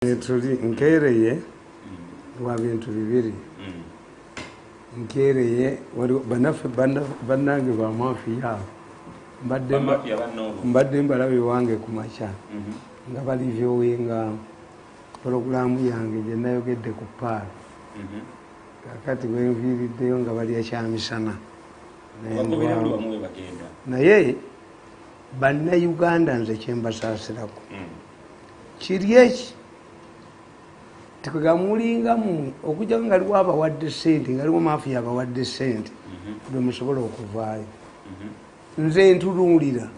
Tuli nkereye wa bintu bibiri nkereye wali banafe banange ba mafia mbadde mbalabe wange ku macha nga bali vyowenga programu yange je nayogedde ku paal kakati wenviriddeyo nga bali akyamisana naye banna Uganda nze kyembasaasirako kiri eki tikugamulinga mu okujja nga aliwo abawadde ssente nga aliwo mafiya abawadde ssente bwe musobola okuvaayo nze ntuluulira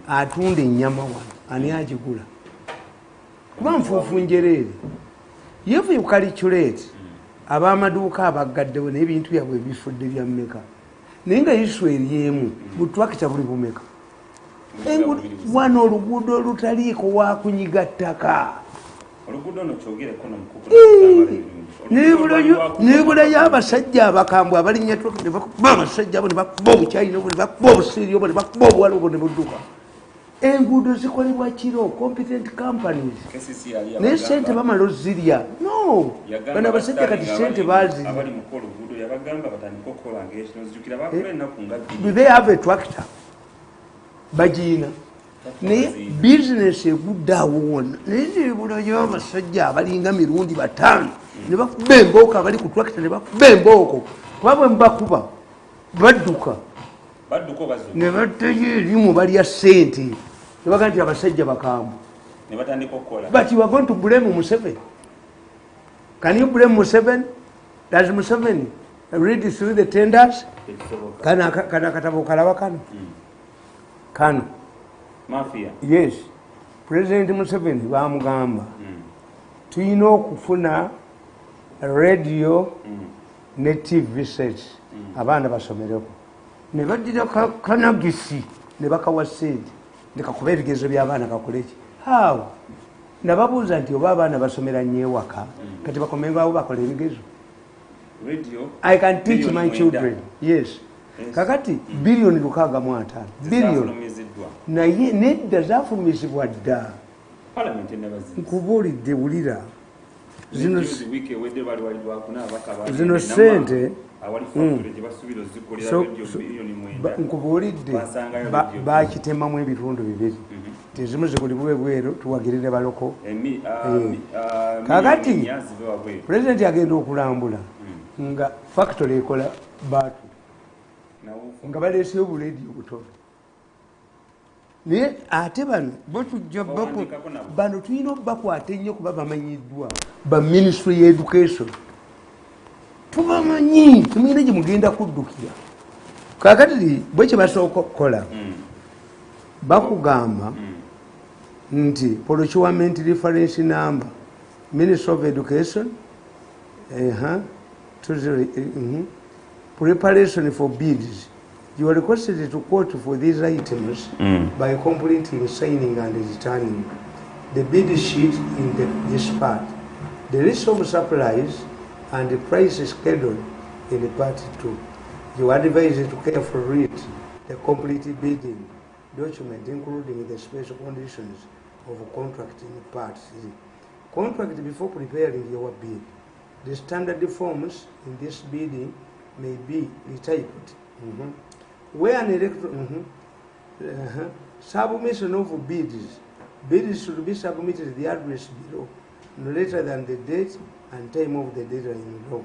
atunda ennyama wano ani agigula kuba nfuufu njereere if you calculate ab'amaduuka abaggaddewo n'ebintu byabwe ebifudde bya mmeka naye nga isu eryemu butwakita buli bumeka wano oluguudo olutaliiko wakunyiga ttaka nibulayo abasajja abakambwe abalinnya nebakuba abasajja abo nebakuba obukyayina obo nebakuba obusiiri obo nebakuba obuwala obwo ne budduka enguudo zikolebwa kiro competent companies naye sente bamala ozirya no bano abasajja kati sente bazirya they have a tractor bagiina naye bizinesi eguddeawo wonna naye nibulayo abasajja abalinga mirundi 5 ne bakuba embooko abali ku tractor ne bakuba embooko kuba bwe mubakuba badduka ne battayo erimu balya ssente ne baga nti abasajja bakambwe but you are going to blame Museveni. Can you blame Museveni? Does Museveni read through the tenders? Kana katabo kalaba kano Mafia. Yes. President Museveni bamugamba tulina okufuna radio ne TV sets abaana basomereko ne baddira kanagisi ne bakawa ssente ne kakuba ebigezo by'abaana kakoleki how nababuuza nti oba abaana basomera nnyo ewaka kati bakomengawo bakola ebigezo Radio. I can teach my children. Yes. Kakati bilioni 65 bilioni naye nedda zafulumizibwa dda nkubuulidde wulira zino sente nkubuulidde bakitemamu ebitundu bibiri tezimu zikulibwe bweru tuwagirire baloko kakati pulezidenti agenda okulambula nga factory ekola baatu nga baleeseyo obulediyo butono naye ate bano botujja bano tulina obakwata ennyo kuba bamanyiddwa ba ministry ya education tubamanyi tumuyina gye mugenda kuddukira kakati bwe kye basooka okukola bakugamba nti procurement reference number Ministry of Education preparation for bids. You are requested to quote for these items by completing, signing and returning the bid sheet in this part. The list of supplies and the price schedule in the part 2. You are advised to carefully read the complete bidding document, including the special conditions of contract in part 3. Contract before preparing your bid. The standard forms in this bidding may be retyped. Where an submission of bids should be submitted to the address below, no later than the date and time of the deadline below.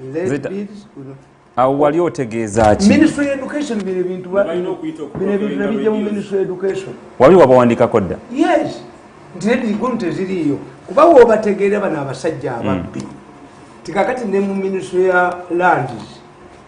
Let bids wali otegeeza ki Ministry of Education bino bintu nabijja mu Ministry of Education wali wabawandiikako dda. Yes, ntedi gonte ziriyo kuba wobategeera bano abasajja ababbi tikakati ne mu Ministry ya Lands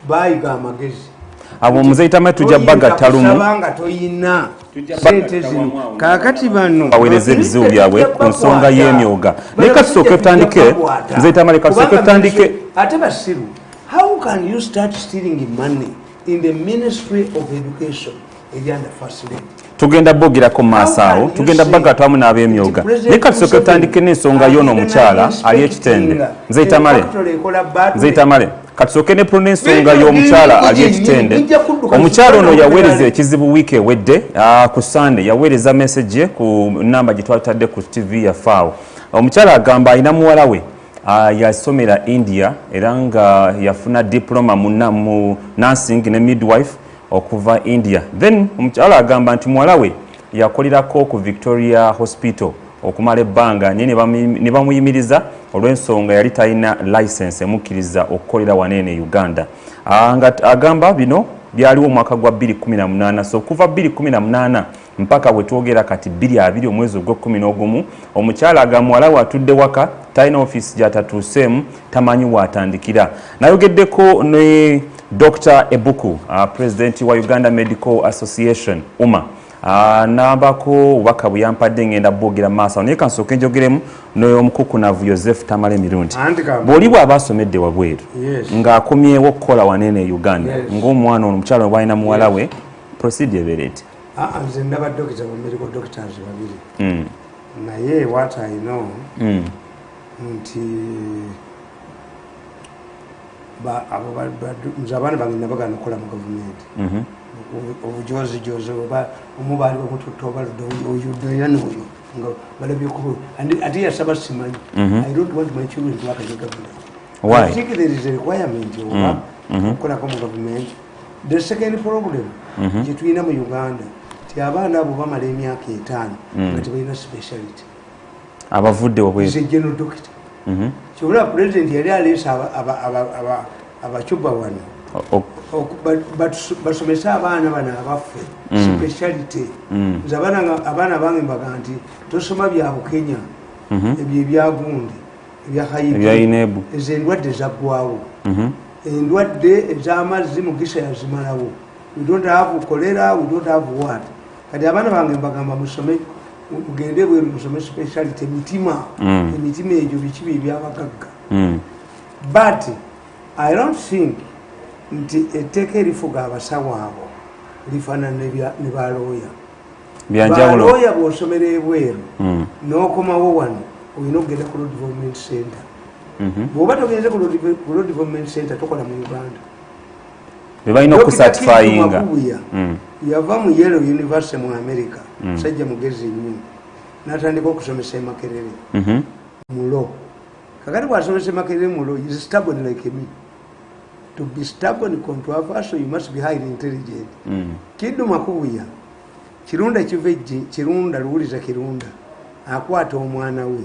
bayiga amagezi abo muzeitama tujja bagatta lumu sabanga toyina sente zino kakati bano baweereza ebizibu byabwe ku nsonga y'emyoga naye kasooke tutandike muzeitama leka tusooke tutandike ate basiru. How can you start stealing money in the Ministry of Education under First Lady? Tugenda bogirako maaso awo tugenda bagatta wamu n'ab'emyoga naye kasooke tutandike n'ensonga y'ono omukyala ali ekitende nzeitamale katusooke ne ensonga y'omukyala ali ekitende. Omukyala ono yaweereza ekizibu wiiki ewedde ku Sunday yaweereza message ku namba gye twatadde ku TV ya FAO omukyala agamba alina muwala we yasomera India era nga yafuna diploma mu nursing ne midwife okuva India. Then omukyala agamba nti muwala we yakolerako ku Victoria Hospital okumala ebbanga naye ne bamuyimiriza olw'ensonga yali talina license emukkiriza okukolera wanene Uganda. Agamba bino byaliwo omwaka gwa 2018, so kuva 2018 mpaka wetwogera kati 2020 omwezi ogw'Okumi omukyala agamba muwala we atudde waka talina office gy'atatuuseemu tamanyi waatandikira. Nayogeddeko ne Dr. Ebuku, President wa Uganda Medical Association UMA. Nambako ubaka buyampadde ngenda bwogera maaso naye kansooke njogeremu n'omukukunavu Joseph Tamale Mirundi. Bw'oli bw'aba asomedde wabweru ng'akomyewo okukola wanene Uganda ng'omwana ono omukyala bw'alina muwala we procedure ebeera etya? Nze ndaba dokita ba medical doctors babiri naye what I know nti nze abaana bange nabagana okukola mu gavumenti obujozi oba omubaali bamututta obaludde oyuddeera n'oyo nga balabyekubo ate yasaba simanyi. I don't want my children to work in the government. Why? I think there is a requirement oba okukolako mu government. The second problem gye tulina mu Uganda ti abaana abo bamala emyaka 5 nga tebalina speciality. Abavudde obwe is a general doctor. Kyobula president yali aleese abacuba wano basomesa abaana bano abaffe speciality. Nze abaana bange mbaga nti tosoma bya Bukenya ebyo ebyagundi ebya Hayibu ezo endwadde zaggwawo endwadde ez'amazzi Mugisha yazimalawo. We don't have cholera, we don't have what. Kati abaana bange mbagamba musome mugende bweru musome speciality emitima egyo biki ebyabagagga. But I don't think nti etteeka erifuga abasawo abo lifaanana ne balooya. Balooya bw'osomera ebweru n'okomawo wano olina okugenda ku Road Development Center. Bw'oba togenze ku Road Development Center tokola mu Uganda. Bebalina okusatifyinga. Yava mu Yale University mu America, sajja mugezi nnyo. N'atandika okusomesa e Makerere mu law. Kakati bw'asomesa e Makerere mu law, is stubborn like me. To be stubborn, controversial, you must be highly intelligent. Kiddu Makubuya, Kirunda Kivejje, Kirunda Luwuliza Kirunda, akwata omwana we,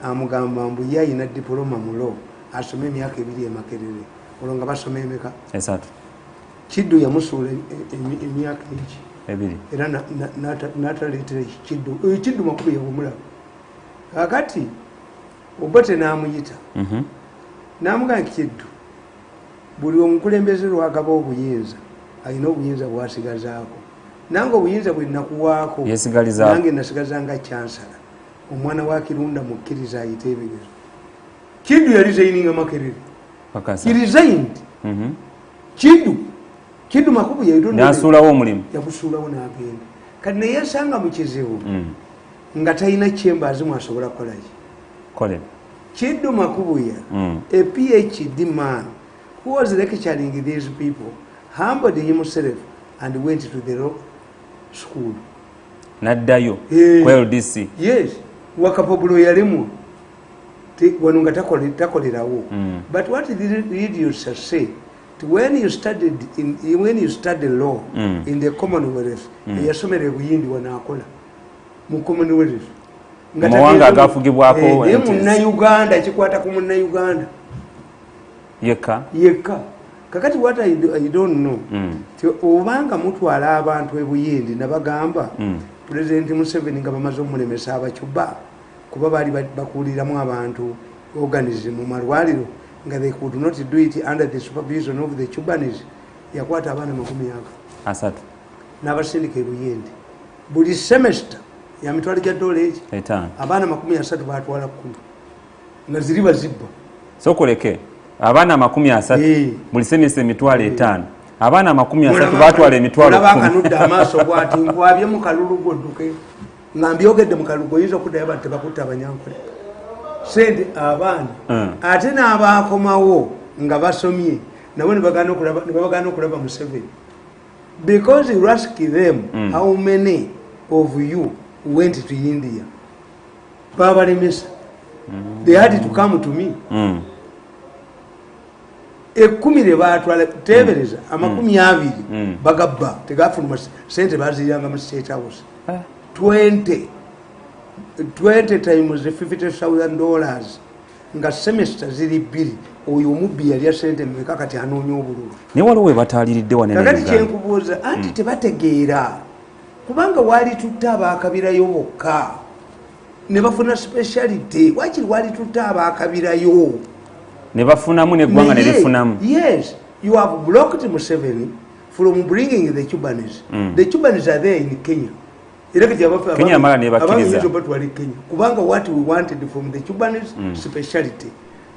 amugamba mbu ye alina diploma mu law, asome emyaka 2 e Makerere. Olwo nga basoma emeka? Esatu. Kiddu yamusuula emyaka ebiri. Era n'ataleetera Kiddu. Kiddu Makubuya omulaba. Kakati Obote n'amuyita. N'amugamba Kiddu, buli omukulembeze lwagaba obuyinza alina obuyinza bwasigazaako. Nange obuyinza bwe nakuwaako nange nasigaza nga chansala. Omwana wa Kirunda mukkiriza ayite ebigezo. Kiddu yalizaininga Makerere. He resigned. Kiddu Makubuya n'asuulawo omulimu. Yagusuulawo n'agenda. Kati naye yasanga mu kizibu nga talina chambers mwasobola kukolaki. Kiddu Makubuya, a PhD man who was lecturing these people, humbled himself and went to the law school. Naddayo ku LDC. Yes, wakapobulo yalimu wano nga takolerawo. But what did you say? When you studied law in the Commonwealth, yasomera ebuyindi wanaakola mu Commonwealth. Mawanga agafugibwako Munnayuganda, kikwata ku Munnayuganda yekka. Kakati what I don't know, obanga mutwala abantu ebuyindi nabagamba President Museveni nga bamaze omulemesa abacuba kuba baali bakuuliramu abantu organism mu malwaliro nga they could not do it under the supervision of the Cubanese. Yakwata abaana 30 n'abasindika ebuyindi buli semester ya mitwalo gya $5 abaana 30 batwala 10 nga ziri bazibba. So koleke abaana 30 buli semester emitwalo 5 abaana 30 batwala emitwalo 10. Abakanudde amaaso bwati ngwabye mu kalulu godduke nga mbyogedde mu kalulu oyinza okuddayo bati bakutta abanyankole sente abaana ate n'abaakomawo nga basomye nabo ne babagana okulaba Museveni because you ask them how many of you went to India. Babalemesa They had to come to me. Ekumi le batwala tebereza amakumi abiri bagabba tegafuna sente baziranga mu State House. 20 times $50,000 nga semester ziri bbiri oyo omubbi yali asente mmeka kati anoonya obululu. Ne waliwo we bataliridde wane ne kakati kyenkubuuza anti tebategeera kubanga wali tutta abaakabirayo bokka ne bafuna speciality wakiri wali tutta abaakabirayo ne bafunamu neggwanga ne lifunamu. Yes, you have blocked Museveni from bringing the Cubanese. The Cubanese are there in Kenya. Kenya mara ne bakkiriza kubanga what we wanted from the Cubanese speciality.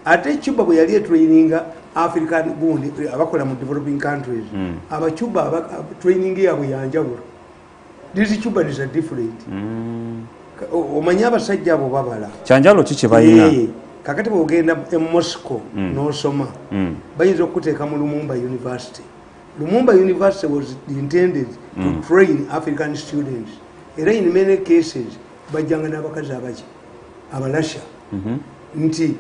Ate Cuba bwe yali traininga African gundi abakola mu developing countries. Aba Cuba training yabwe yanjawulo. These Cubans are different. Omanya abasajja abo babala. Kyanjalo kiki bayina? Kakati bwogenda e Moscow n'osoma bayinza okuteeka mu Lumumba University. Lumumba University was intended to train African students. Era in many cases bajjanga n'abakazi abaki abalasha nti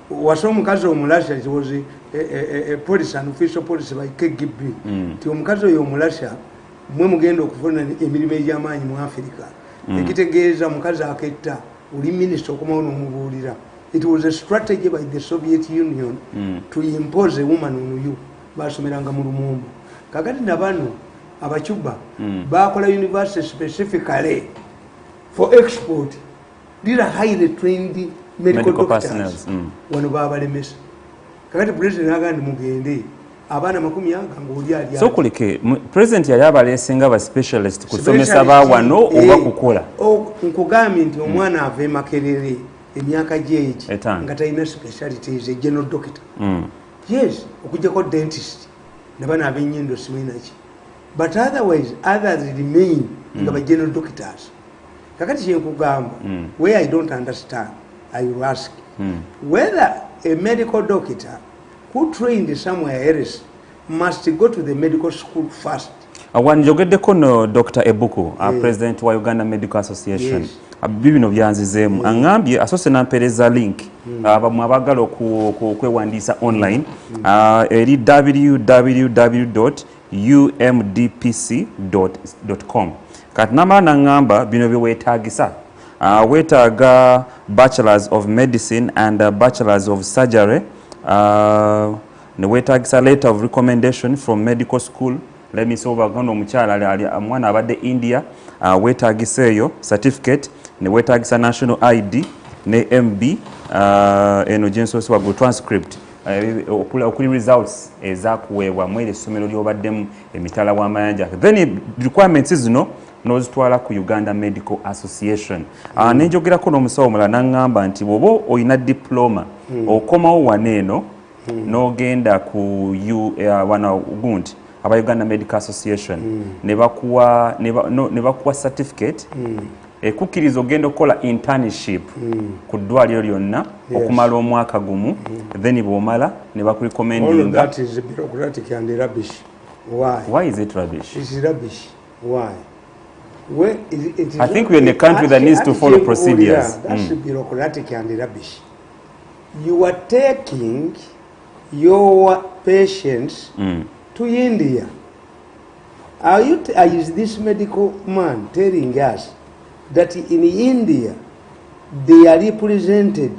wasoma omukazi omulasha was a police, an official police by KGB nti omukazi oyo omulasha mwe mugenda okufuna emirimu egy'amaanyi mu Africa ekitegeeza omukazi aketta uli minister okumawo n'omubuulira. It was a strategy by the Soviet Union to impose a woman on you. Basomeranga mu Lumumba. Kakati na bano abacuba bakola university specifically for export. These are highly trained medical doctors. Wano babalemesa. Kakati president agandi mugende abana makumi ng'oli ali. So kulike president yali abalesenga ba specialist kusomesa ba wano oba kukola. Nkugambye nti omwana ave Makerere emyaka gyeki nga talina specialties general doctor. Yes, okujjako dentist nabana ab'ennyindo simanaki. But otherwise others remain nga ba general doctors. Kakati kyenkugamba where I don't understand I will ask whether a medical doctor who trained somewhere else must go to the medical school first. Wanjogeddeko no Dr. Ebuku, president wa Uganda Medical Association. Bibino byanzizeemu angambye asose nampereza link abamu abagala okwewandiisa online eri www.umdpc.com. kati namala nangamba bino byeweetaagisa weetaaga bachelors of medicine and bachelors of surgery ne weetaagisa letter of recommendation from medical school. Let me say baganda omukyala ali mwana abadde India weetaagisa eyo certificate ne weetaagisa national ID ne MB eno jensosi wago transcript okuli results ezakuweebwa mwere essomero lyobaddemu emitala w'amayanja. Then requirements zino n'ozitwala ku Uganda Medical Association. Nenjogerako n'omusawo omulala n'angamba nti bw'oba oyina diploma okomawo waneeno n'ogenda ku wana gundi aba Uganda Medical Association ne bakuwa certificate ekukkiriza ogenda okukola internship ku ddwaliro lyonna okumala omwaka gumu then bw'omala ne bakurecommendinga. All that is bureaucratic and rubbish. Why is it rubbish? It's rubbish. Why? Where it is I think we're in a country that needs to follow procedures. That's bureaucratic and rubbish. You are taking your patients to India. Is this medical man telling us that in India they are represented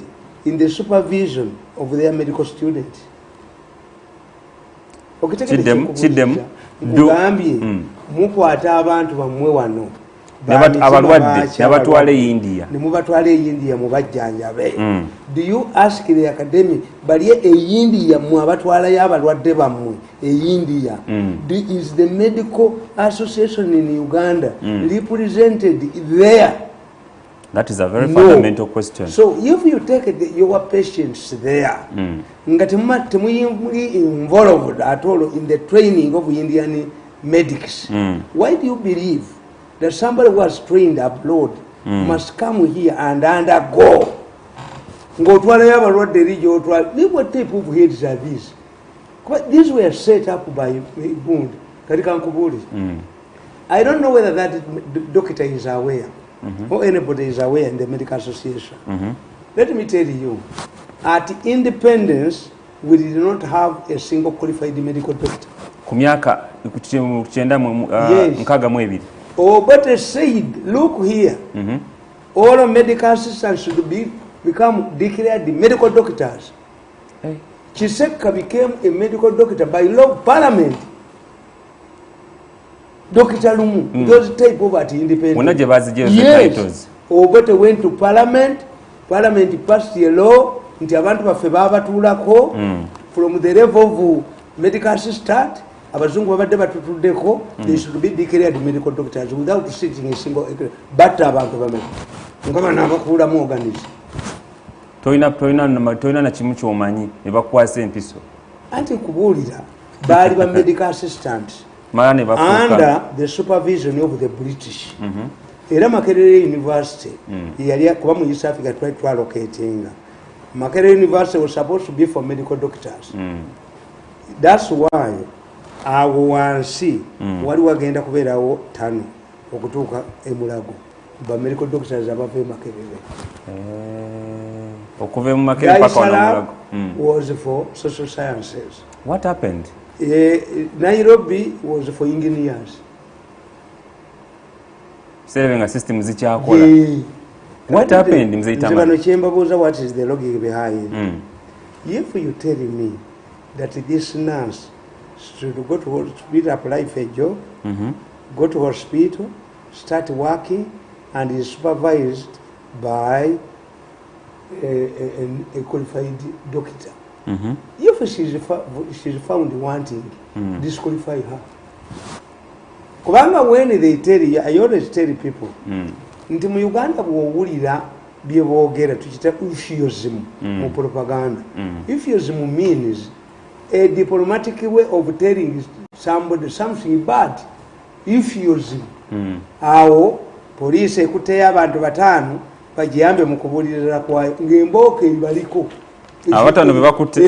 in the supervision of their medical students? Mugambye mukwata abantu bamwe wano abalwadde nabatwala e India ne mubatwala e India mubajjanjabe. Do you ask the academy bali e India mu abatwalayo abalwadde bammwe e India? Is the medical association in Uganda represented there? That is a very fundamental question. So if you take your patients there nga temuli involved at all in the training of Indian medics, why do you believe that somebody who was trained abroad must come here and undergo? What type of heads are these? These were set up by Bund. I don't know whether that doctor is aware or anybody is aware in the medical association. Let me tell you, at independence, we did not have a single qualified medical doctor. Ku myaka 1962. Obote said, look here, all medical assistants should become declared medical doctors. Hey. Chiseka became a medical doctor by law of parliament. Dr. Lumu, those type of at independence. Yes. Obote went to parliament. Parliament passed a law. Nti abantu baffe babatulako from the level of medical assistant. Abazungu babadde batutuddeko. They should be declared medical doctors without sitting a single. But abantu bameka. Ngaba nabakuulamu organize. Toina na kimu kyomanyi ne bakwasa empiso. Anti kubuulira baali ba medical assistants. Under the supervision of the British. Era Makerere University, yali kuba mu East Africa to allocating. Makerere University was supposed to be for medical doctors. That's why awo wansi wali wagenda kubeerawo tano okutuuka emulago ba medical doctors abava e Makerere. Okuva mu Makerere paka omulago. Was for social sciences. What happened? Nairobi was for engineers. Serving a system zichakola. What happened in Zaitama? What is the logic behind? If you tell me that this nurse should go to hospital, apply for a job, go to hospital, start working, and is supervised by a qualified doctor. If she's found wanting, disqualify her. Kubanga when they tell you, I always tell people, nti mu Uganda bw'owulira bye boogera tukita euphuism mu propaganda. Euphuism means a diplomatic way of telling somebody something bad. Euphuism. Awo poliisi ekuteyo abantu bataano bagiyambe mu kubuulirira kwayo ng'embooka ebaliko. Abatano be bakutte.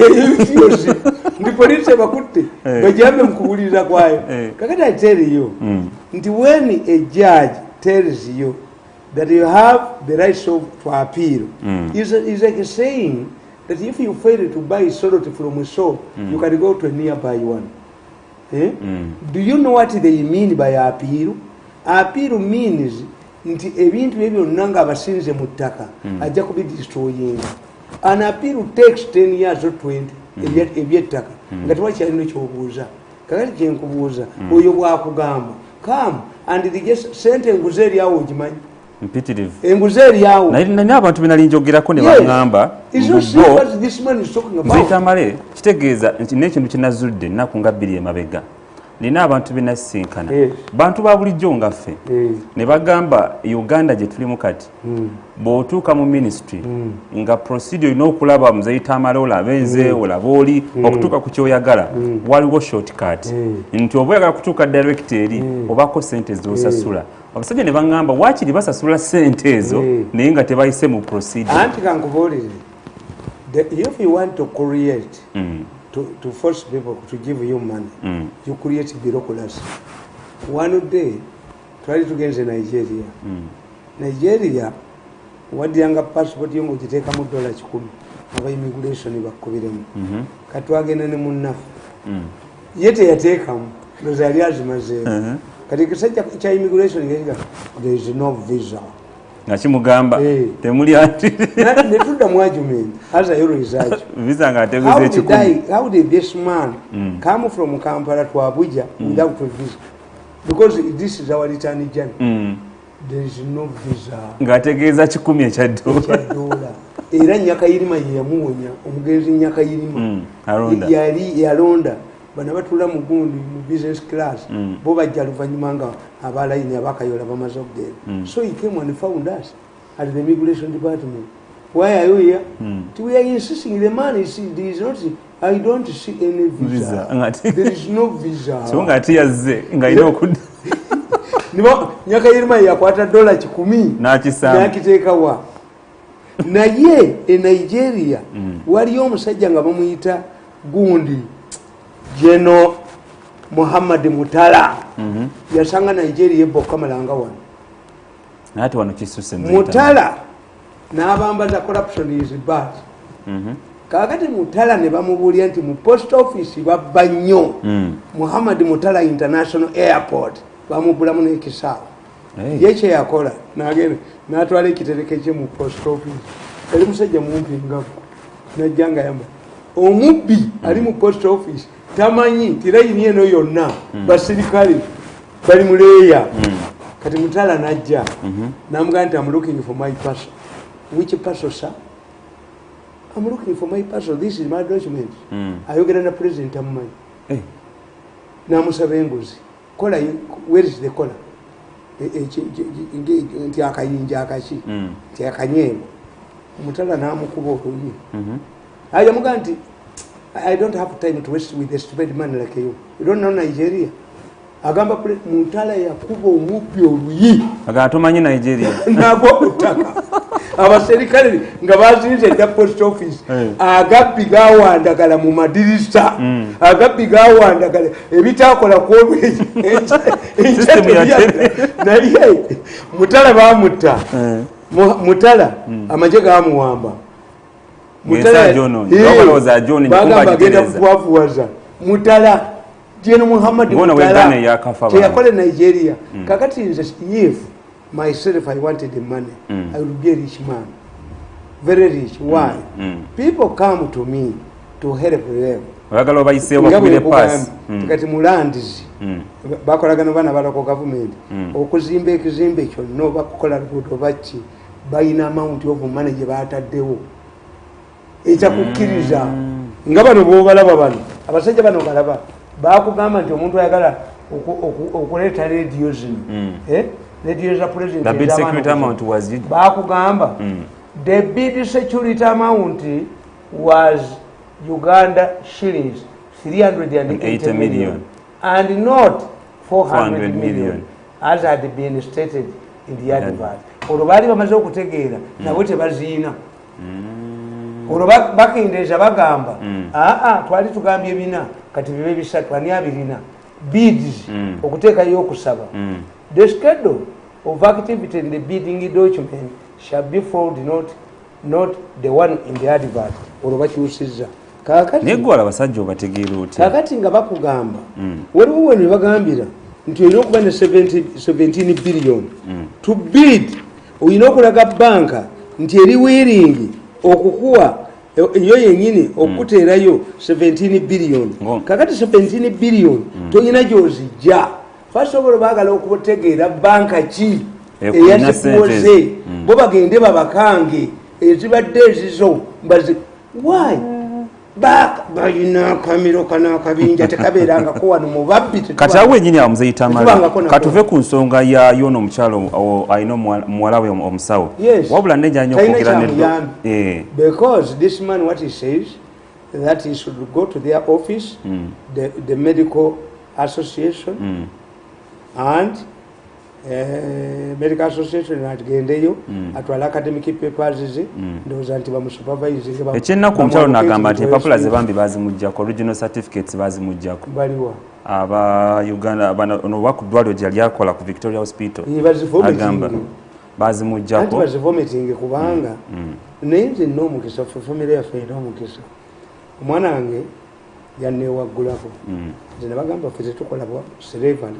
Ndi police bakutte. Bajambe mukubulira kwayo. Kakati I tell you, nti when a judge tells you that you have the right to appeal, is like saying that if you fail to buy salt from a shop, you can go to a nearby one. Do you know what they mean by appeal? Appeal means nti ebintu ebyo nanga abasinze mu ttaka ajja kubidestroying. An appeal takes 10 years or 20 ebyettaka nga tewakyalina kyobuuza. Kakati kyenkubuuza oyo bwakugamba come and digest sente enguze eryawo ogimanyi imperative enguze eryawo naye abantu benali njogerako ne baŋŋamba Zaitama kitegeeza nti n'ekintu kinazudde ennaku nga 2 emabega nina abantu benasinkana bantu ba bulijjo nga ffe ne bagamba Uganda gye tulimu kati bw'otuuka mu ministry nga procedure n'okulaba mu Zaitama olaba enze olaba oli okutuuka ku kyoyagala waliwo shortcut nti oba oyagala kutuuka direct eri obako sente z'osasula abasajja ne baŋŋamba waakiri basasula sente ezo naye nga tebayise mu procedure. Anti kankubuulire if you want to create to force people to give you money, you create bureaucracy. One day, try to get to Nigeria. Nigeria, what the younger passport you to take $10 of immigration bakubiremu. Katwagene ne munna. Yete yatekam Rosalia Zimaze. Katika sacha cha immigration there is no visa. Nakimugamba temuli ati netudda mu argument as a research visa ngateguze ekikumi. How did this man come from Kampala to Abuja without a visa? Because this is our return journey. There is no visa. Ngategeeza 10 ekya dola. Era Nyakayirima ye yamuwonya omugenzi Nyakayirima yali yalonda bana batula mu gundi mu business class bo bajja luvanyuma nga abalayini abakayola bamaze okugenda. So he came and found us at the immigration department. Why are you here? We are insisting the man is there is not. I don't see any visa. There is no visa. So ngati yazze nga ino okud nibo Nyakayirima yakwata $10 n'akiteeka wa naye e Nigeria waliyo omusajja nga bamuyita gundi Jeno Muhammad Mutala yasanga Nigeria bokka malanga wano nati wano kisuse Mutala n'abambaza corruption is bad. Kakati Mutala ne bamubulya nti mu post office babba nnyo. Muhammad Mutala International Airport bamubulamu n'ekisaawa. Yekye yakola n'agenda n'atwala ekitereke kye mu post office. Eri musajja mumpi ngavu n'ajja nga yamba. Omubbi ali mu post office tamanyi nti layini eno yonna basirikale bali mu leeya. Kati Mutala n'ajja n'amugamba nti I'm looking for my parcel. Which parcel, sir? I'm looking for my parcel. This is my document. Ayogera na president amumanyi. N'amusaba enguzi. Kola, where is the collar? Nti akayinja akashi. Nti akanyeego. Mutala n'amukuba oluyi. Ayamugamba nti I don't have time to waste with a stupid man like you. You don't know Nigeria. Agamba Mutala yakuba omubbi oluyi. Agamba tomanyi Nigeria. Nagwa kutaka. Abaserikale nga bazize da post office. Agabbi gawandagala mu madirisa. Agabbi gawandagala ebitakola kwolweji. Naye Mutala bamutta. Mutala amaje gamuwamba. Mutala jono. Wabaloza joni nikuba gereza. Mutala Jeno Muhammad Mutala yakole Nigeria. Kakati nze if myself I wanted the money, I would be a rich man. Very rich. Why? People come to me to help them. Bagalo bayisewa kubile pass. Kati mulandizi. Bakolagana bana balako government. Okuzimba ekizimbe kyo no bakola luguudo baki bayina amount of money gye bataddewo. Ekyakukiriza nga bano boobalaba bano abasajja bano balaba bakugamba nti omuntu ayagala okuleeta radio zino radio za president the bid security amount was bakugamba the bid security amount was Uganda shillings 380 million and not 400 million as had been stated in the advert. Olwo baali bamaze okutegeera nabo tebaziina. Olwo bakendeeza bagamba twali tugambye bina kati bibe bisatu ani abirina bids okuteekayo okusaba. The schedule of activity in the bidding document shall be followed, not the one in the advert. Olwo bakyusizza negwala abasajja obategeera otya kakati nga bakugamba waliwo we ne bagambira nti olina okuba ne 17 billion to bid. Olina okulaga banka nti eri willing okukuwa yo yennyini okuteerayo 17 billion. Kakati 17 billion tolina gy'ozijja. First of all baagala okutegeera banka ki eyazikuwoze bo bagende babakange ezibadde ezizo mbazi why balina akamiro kana akabinja tekabeerangako wano mu babbi kati awo yennyini amuzeyita mala katuve ku nsonga ya yono omukyalo alina muwala we omusawo wabula nejja nnyo okwogera because this man what he says that he should go to their office the medical association and medical association atugendeyo atwala academic papers ze ndoza nti bamusupervise ekyennaku omukyalo nagamba nti empapula ze bambi bazimuggyako original certificates bazimuggyako baliwa aba Uganda ono wakuddwaliro gye yali akola ku Victoria Hospital agamba bazimuggyako bazivomiting kubanga naye nze n'omukisa family yaffe era omukisa omwana wange yanneewaggulako nze ne bagamba ffe tetukola slavery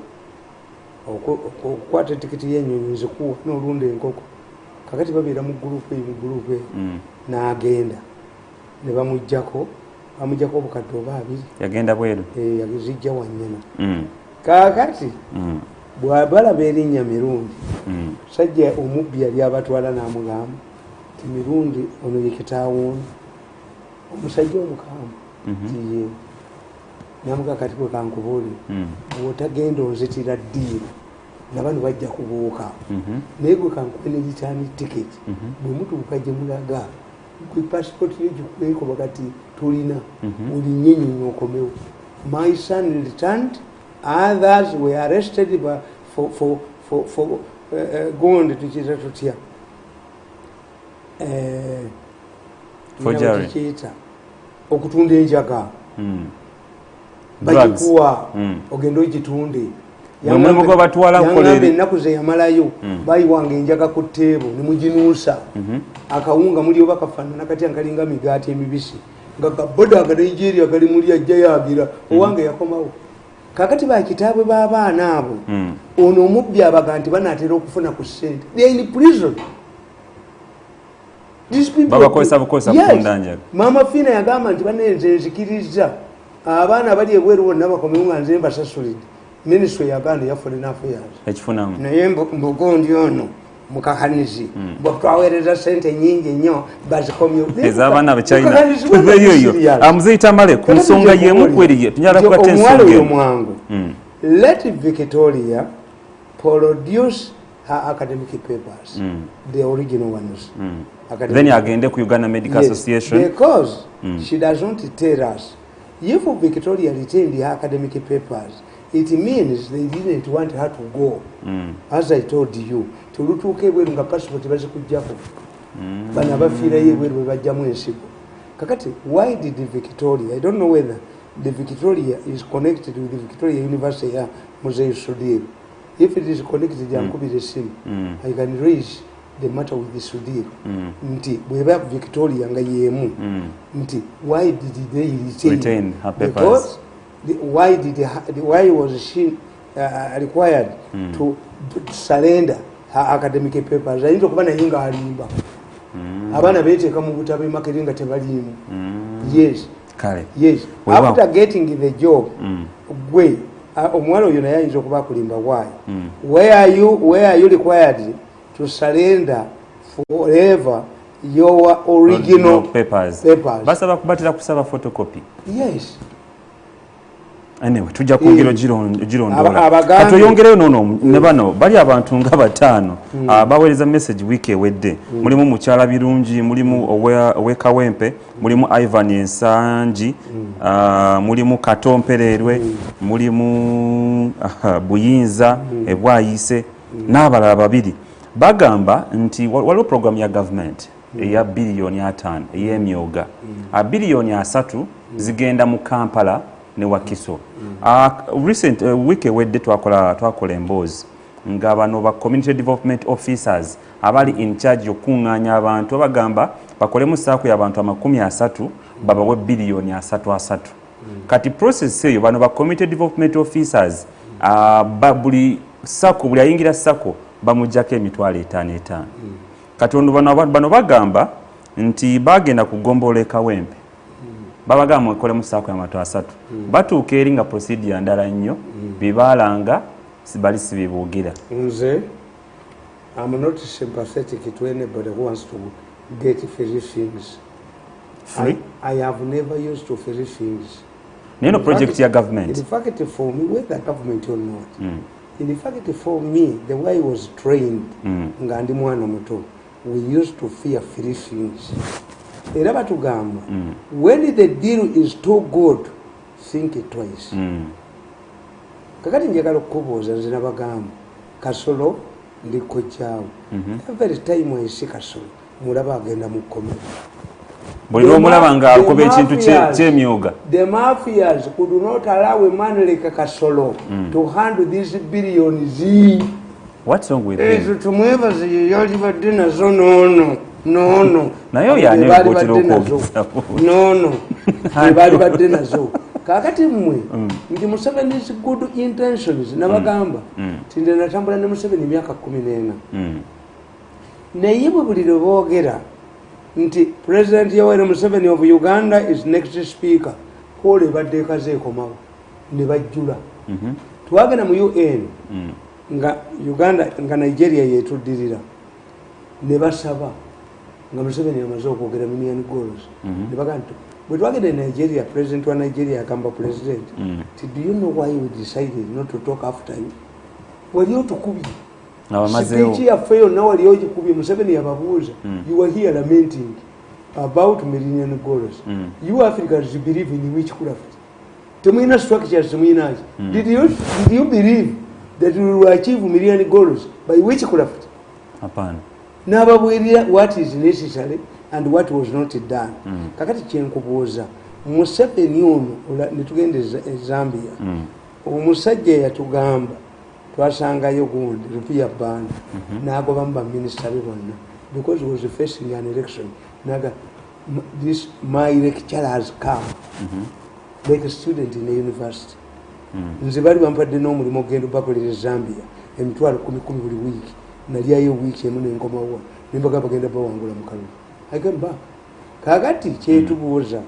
okukwata etikiti y'ennyonyi nzikuwa n'olunda enkoko kakati babeera mu gurupu eyo n'agenda ne bamuggyako obukadde oba abiri yagenda bweru yazijja wannyana kakati bw'abalaba erinnya Mirundi sajja omubbi yali abatwala n'amugamba ti Mirundi ono ye kitaawooni omusajja omukambwe tiye namuga kati kwe kankubuulire bw'otagenda onzitira ddiiro na bano bajja kubuuka naye gwe kankuwe ne return ticket bwe mutuuka gye mulaga gwe passport yo gikuweeko kati tulina olinyenyinya okomewo. My son returned, others were arrested for going to kiza tutya forgery okutunda enjaga bagikuwa ogenda ogitunde Mwe mwe batwala nkolere. Ennaku ze yamalayo bayiwanga enjaga ku tteebo ne muginuusa. Akawunga muli oba kafaanana kati ankalinga migaati emibisi. Nga kaboda aga Nigeria kali muli ajja yagira owange yakomawo. Kakati ba kitaabwe b'abaana abo. Ono omubbi abaga nti banaatera okufuna ku ssente. They are in prison. Baba kosa kufunda njaga. Mama Fina yagamba nti banenze nzikiriza. Abaana bali ebweru bonna bakomewo nga nze mbasasulidde. Ministry ya Uganda ya Foreign Affairs. Ekifunamu. Naye mbogondi ono mukakanizi. Bwatwaweereza ssente nnyingi nnyo bazikomye. Ez'abaana b'China. Yo. Amuziyita male ku nsonga y'emu kweriye. Tunyala kukwata ensonga. Omwalo mwangu. Let Victoria produce her academic papers. The original ones. Then agende ku Uganda Medical Association. Because she does not tell us. If Victoria retained her academic papers, it means they didn't want her to go. As I told you, tulutuuka ebweru nga passport bazikugyako. Bana bafiira ebweru bwe bajjamu ensigo. Kakati, why did Victoria? I don't know whether the Victoria is connected with the Victoria University ya Mzee Sudir. If it is connected, yankubira esimu. I can raise the matter with the Sudir. Nti bweba Victoria nga yemu. Nti why did they retain her papers? Because why was she required to surrender her academic papers? Ayinza okuba naye nga alimba. Abaana beeteeka mu butabo emakere nga tebaliimu. Yes. Kale. Yes. After getting the job, gwe omuwala oyo naye ayinza okuba akulimba. Why? Where are you required to surrender forever your original papers? Basaba kubatira kusaba photocopy. Yes. Anyway, tujja kwongera girondola. Kati oyongereyo nono ne bano bali abantu nga bataano baweereza message week ewedde. Mulimu Mukyala Birungi, mulimu Owekawempe, mulimu Ivan Ensangi, mulimu Katompererwe, mulimu Buyinza Ebwayise n'abalala babiri. Bagamba nti waliwo program ya government eya billion 5 ey'emyoga. Billion 3 zigenda mu Kampala ne Wakiso. Recent week ewedde twakola emboozi nga bano ba community development officers abali in charge y'okuŋŋaanya abantu bagamba bakolemu ssaako y'abantu 30 babawe billion 3. Kati process eyo bano ba community development officers buli sako buli ayingira sako bamujjako emitwalo 5. Kati bano bagamba nti bagenda kugombolola Ekawempe. Babagamba mukole mu ssaako y'amatu 3. Batuuka eri nga procedure ndala nnyo bibalanga sibali sibibuugira. Nze I'm not sympathetic to anybody who wants to get free things. Free? I have never used to free things. No project ya government. In fact, for me, whether government or not, in fact, for me, the way I was trained, ngandi mwana muto, we used to fear free things. Era batugamba, when the deal is too good, think it twice. Kakati njagala okubuuza nze nabagamba Kasolo ndiko kyawe. Every time I see Kasolo mulaba agenda mu kkomera. Buli omulaba nga akoba ekintu ky'emyoga. The mafias could not allow a man like Kasolo to handle these billions. What's wrong with him? Tumwebaze yali badde nazo no. Nayo yani okutira okwogerako. No. Bali badde nazo. Kakati mmwe nti Museveni's good intentions nabagamba tinde natambula ne Museveni emyaka 14. Naye buli boogera nti President Yoweri Museveni of Uganda is next speaker. Kole badde kaze komawo ne bajjula. Twagenda mu UN nga Uganda nga Nigeria yetuddirira ne basaba nga Museveni amaze okwogera $1 million. Ne bagamba bwe twagenda in Nigeria, President wa Nigeria agamba President, do you know why we decided not to talk after you? Wali otukubye. Speech yaffe yonna wali ogikubye. Museveni yababuuza. You were here lamenting about $1 million. You Africans believe in witchcraft. Temuyina structures temuyinaaki. Did you believe that we will achieve $1 million by witchcraft? Hapana. N'ababwirira what is necessary and what was not done. Kakati kyenkubuuza Museveni ono netugenda e Zambia. Omusajja yatugamba twasangayo gundi Rupia Band n'agobamu baminisita be bonna because he was facing an election naga this my lecturer has come like a student in a university nze bali bampadde n'omulimu ogenda bakolera Zambia emitwalo 10 buli wiiki nalyayo wiiki emu nenkomawo nembaga bagenda bawangula mu kalulu I came back kakati kyetubuuza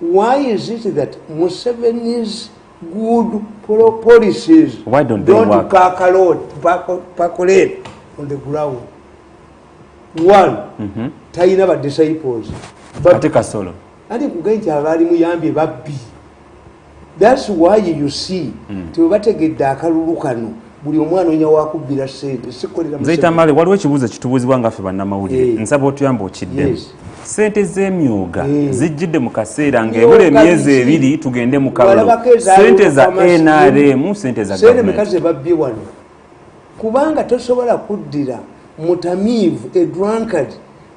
why is it that Museveni's good policies why don't they work? Percolate on the ground. One, Taina ba disciples. But take a solo. Andi kugenja abali muyambi babbi. That's why you see tebategedde akalulu kano buli omwana onya wakubira sente sikolera Zaita mali waliwo ekibuuzo kitubuuzibwa nga ffe bannamawulire nsaba otuyamba okidde sente z'emyuga zijjidde mu kaseera ng'ebula emyezi ebiri tugende mu kalulu sente za NRM sente za gavumenti babbye wano kubanga tosobola kuddira mutamiivu a drunkard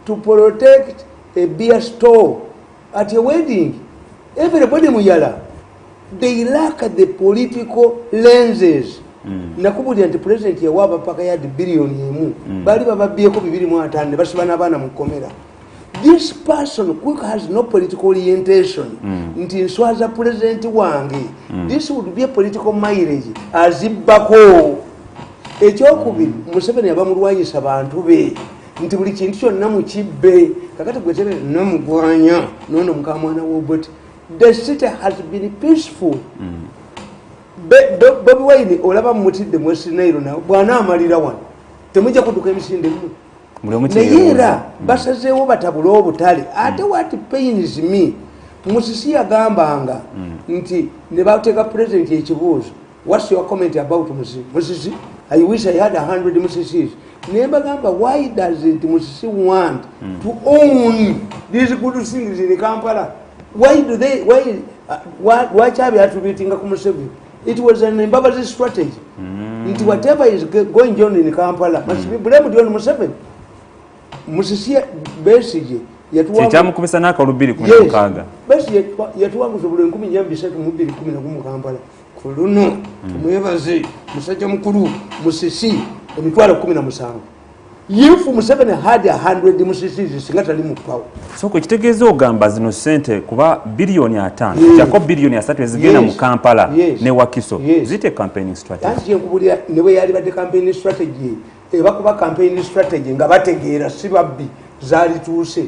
to protect a beer store at a wedding everybody muyala they lack the political lenses nakubulira nti president yawaaba paka ya billion emu bali bababbyeko 2.5 ne basiba n'abaana mu kkomera. This person who has no political orientation nti nswaza president wange this would be a political mileage azibbako ekyokubiri Museveni yabamulwanyisa abantu be nti buli kintu kyonna mukibbe kakati gwetere namugwanya nono mukamwana w'oboti the city has been peaceful Bobi Wine olaba mutidde mwesi nairo na bwana amalira wano temujja kuduka emisinde mu neyera basazeewo batabula obutale ate what pains me Musisi yagambanga nti ne bateeka president ekibuuzo what's your comment about Musisi I wish I had 100 Musisis nemba gamba why doesn't Musisi want to own these good things in Kampala why do they why chabe attributing ku Museveni it was an Mbabazi strategy nti whatever is going on in Kampala must be blamed on Museveni Musisi Besigye kyamukubisa n'akalubiri 16 Besigye yatuwanguza buli 10 mu 2011 Kampala ku luno mwebaze musajja mukulu Musisi emitwalo 17 if Museveni had 100 Musisi singatali mu power so ko kitegeeza ogamba zino sente kuba billion 5 jako billion 3 ezigenda mu Kampala ne Wakiso zite campaigning strategy tanzi nkubulya newe yali bade campaigning strategy ebakuba campaigning strategy nga bategeera sibabbi zali tuuse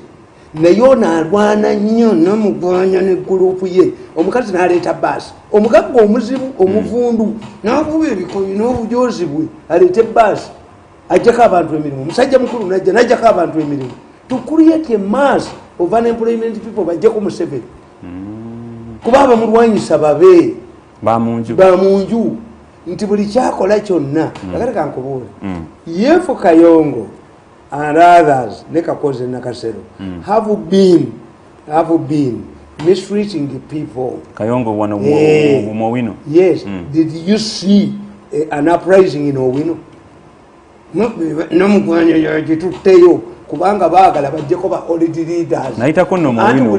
nayona alwana nnyo namugwanya ne group ye omukazi n'aleeta basi omugagga omuzibu omuvundu n'akuba ebikoyi n'obujozi bwe aleete basi ajjako abantu emirimu musajja mukulu najjako abantu emirimu to create a mass of unemployment people bajjako Museveni kuba abamulwanyisa babe bamunju nti buli kyakola kyonna akati kankubuula yefu Kayongo and others nekakoze nakasero have been mistreating the people. Kayongo one of Owino. Yes. Did you see an uprising in Owino? No mugwanya yagituteyo kubanga baagala bajjeko ba old leaders. Naita kono Owino.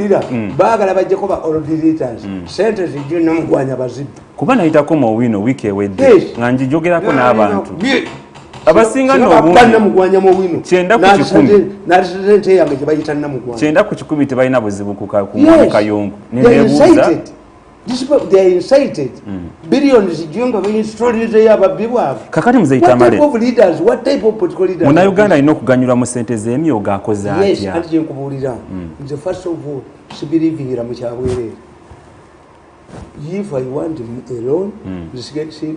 Baagala bajjeko ba old leaders. Sente zijje no mugwanya bazidde. Kuba naita ko Owino wiki ewedde. Nganji jogerako n'abantu. Abasinga n'obungi namugwanya mu wino kyenda ku 10 n'asente yange gye bayita namugwanya kyenda ku 10 tebalina buzibu ku Kayongo nebeebuuza they are incited billions jingo b'instrolize y'ababbi bwabwe kakati muzeyita male what type of political leaders muna Uganda alina okuganyulwa mu sente z'emyoga akoze atya yes anti gye nkubuulira nze first of all sibirivingira mu kyabwerere if I want a loan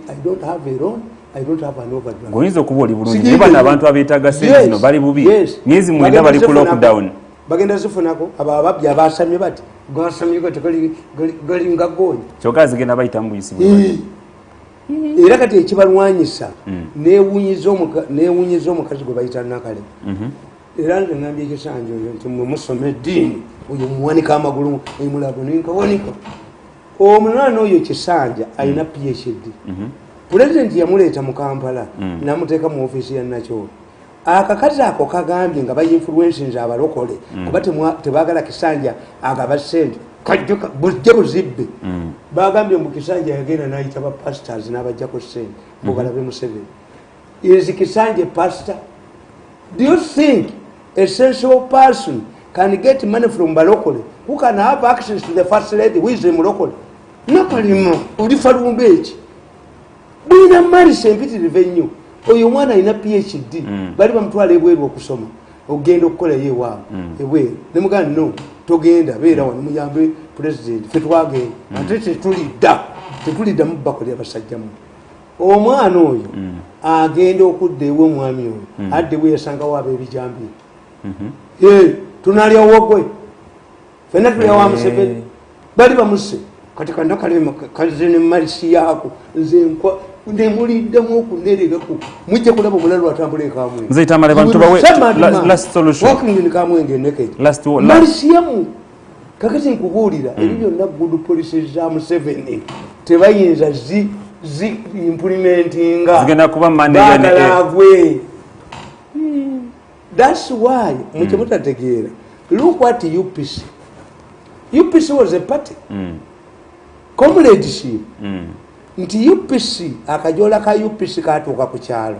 I don't have a loan I don't have an overdraft. Goyinza okuba oli bulungi ne bana abantu abeetaaga sente zino bali bubi myezi mwenda bali ku lockdown bagenda zifunako ababbi abasamye bati gwasamye ko gali nga gonya kyoga zigenda bayita mu buyisi era kati ekibalwanyisa neewunyiza omukazi gwe bayita nakale era nze ngambye ekisanjo nti mwe musoma eddiini oyo muwanika amagulu emulago ninkawanika omwana oyo kisanja alina PhD President yamuleeta mu Kampala namuteeka mu office ya Nakyolo akakazi ako kagambye nga bayinfluencinze abalokole kuba tebaagala Kisanja agaba ssente kajjoka bujja buzibbe bagambye mu Kisanja yagenda n'ayita ba pastors n'abajjako ssente mubalabe Museveni. Is Kisanja pastor? Do you think a sensible person can get money from Balokole who can have access to the first lady who is in Mulokole? Napalimo ulifa lumbechi bwina mali sempiti revenue oyo mwana ina PhD bali bamutwala ebweru okusoma ogenda okukola ye waawo ebweru nemugana no togenda beera wano muyambe president fetwage antete tetulida mu bakoli abasajja mu omwana oyo agenda okudda ewe omwami oyo adde bwe yasanga waaba ebijambi tunalya wogwe fena tulya wa Museveni bali bamuse kati kanda kalema kazene malisi yako nze nkwa ndemuliddamu okunereraku mujja kulaba omulalu atambule kamwe nze tamale bantu bawe last solution walking in kamwe ngeneke malisi yamu kakati nkubuulira ebyo byonna good policies za Museveni tebayinza zi implementinga zigenda kuba managwe. That's why muje mutategeera look what UPC was a party comradeship nti UPC akajola ka UPC katuuka ku kyalo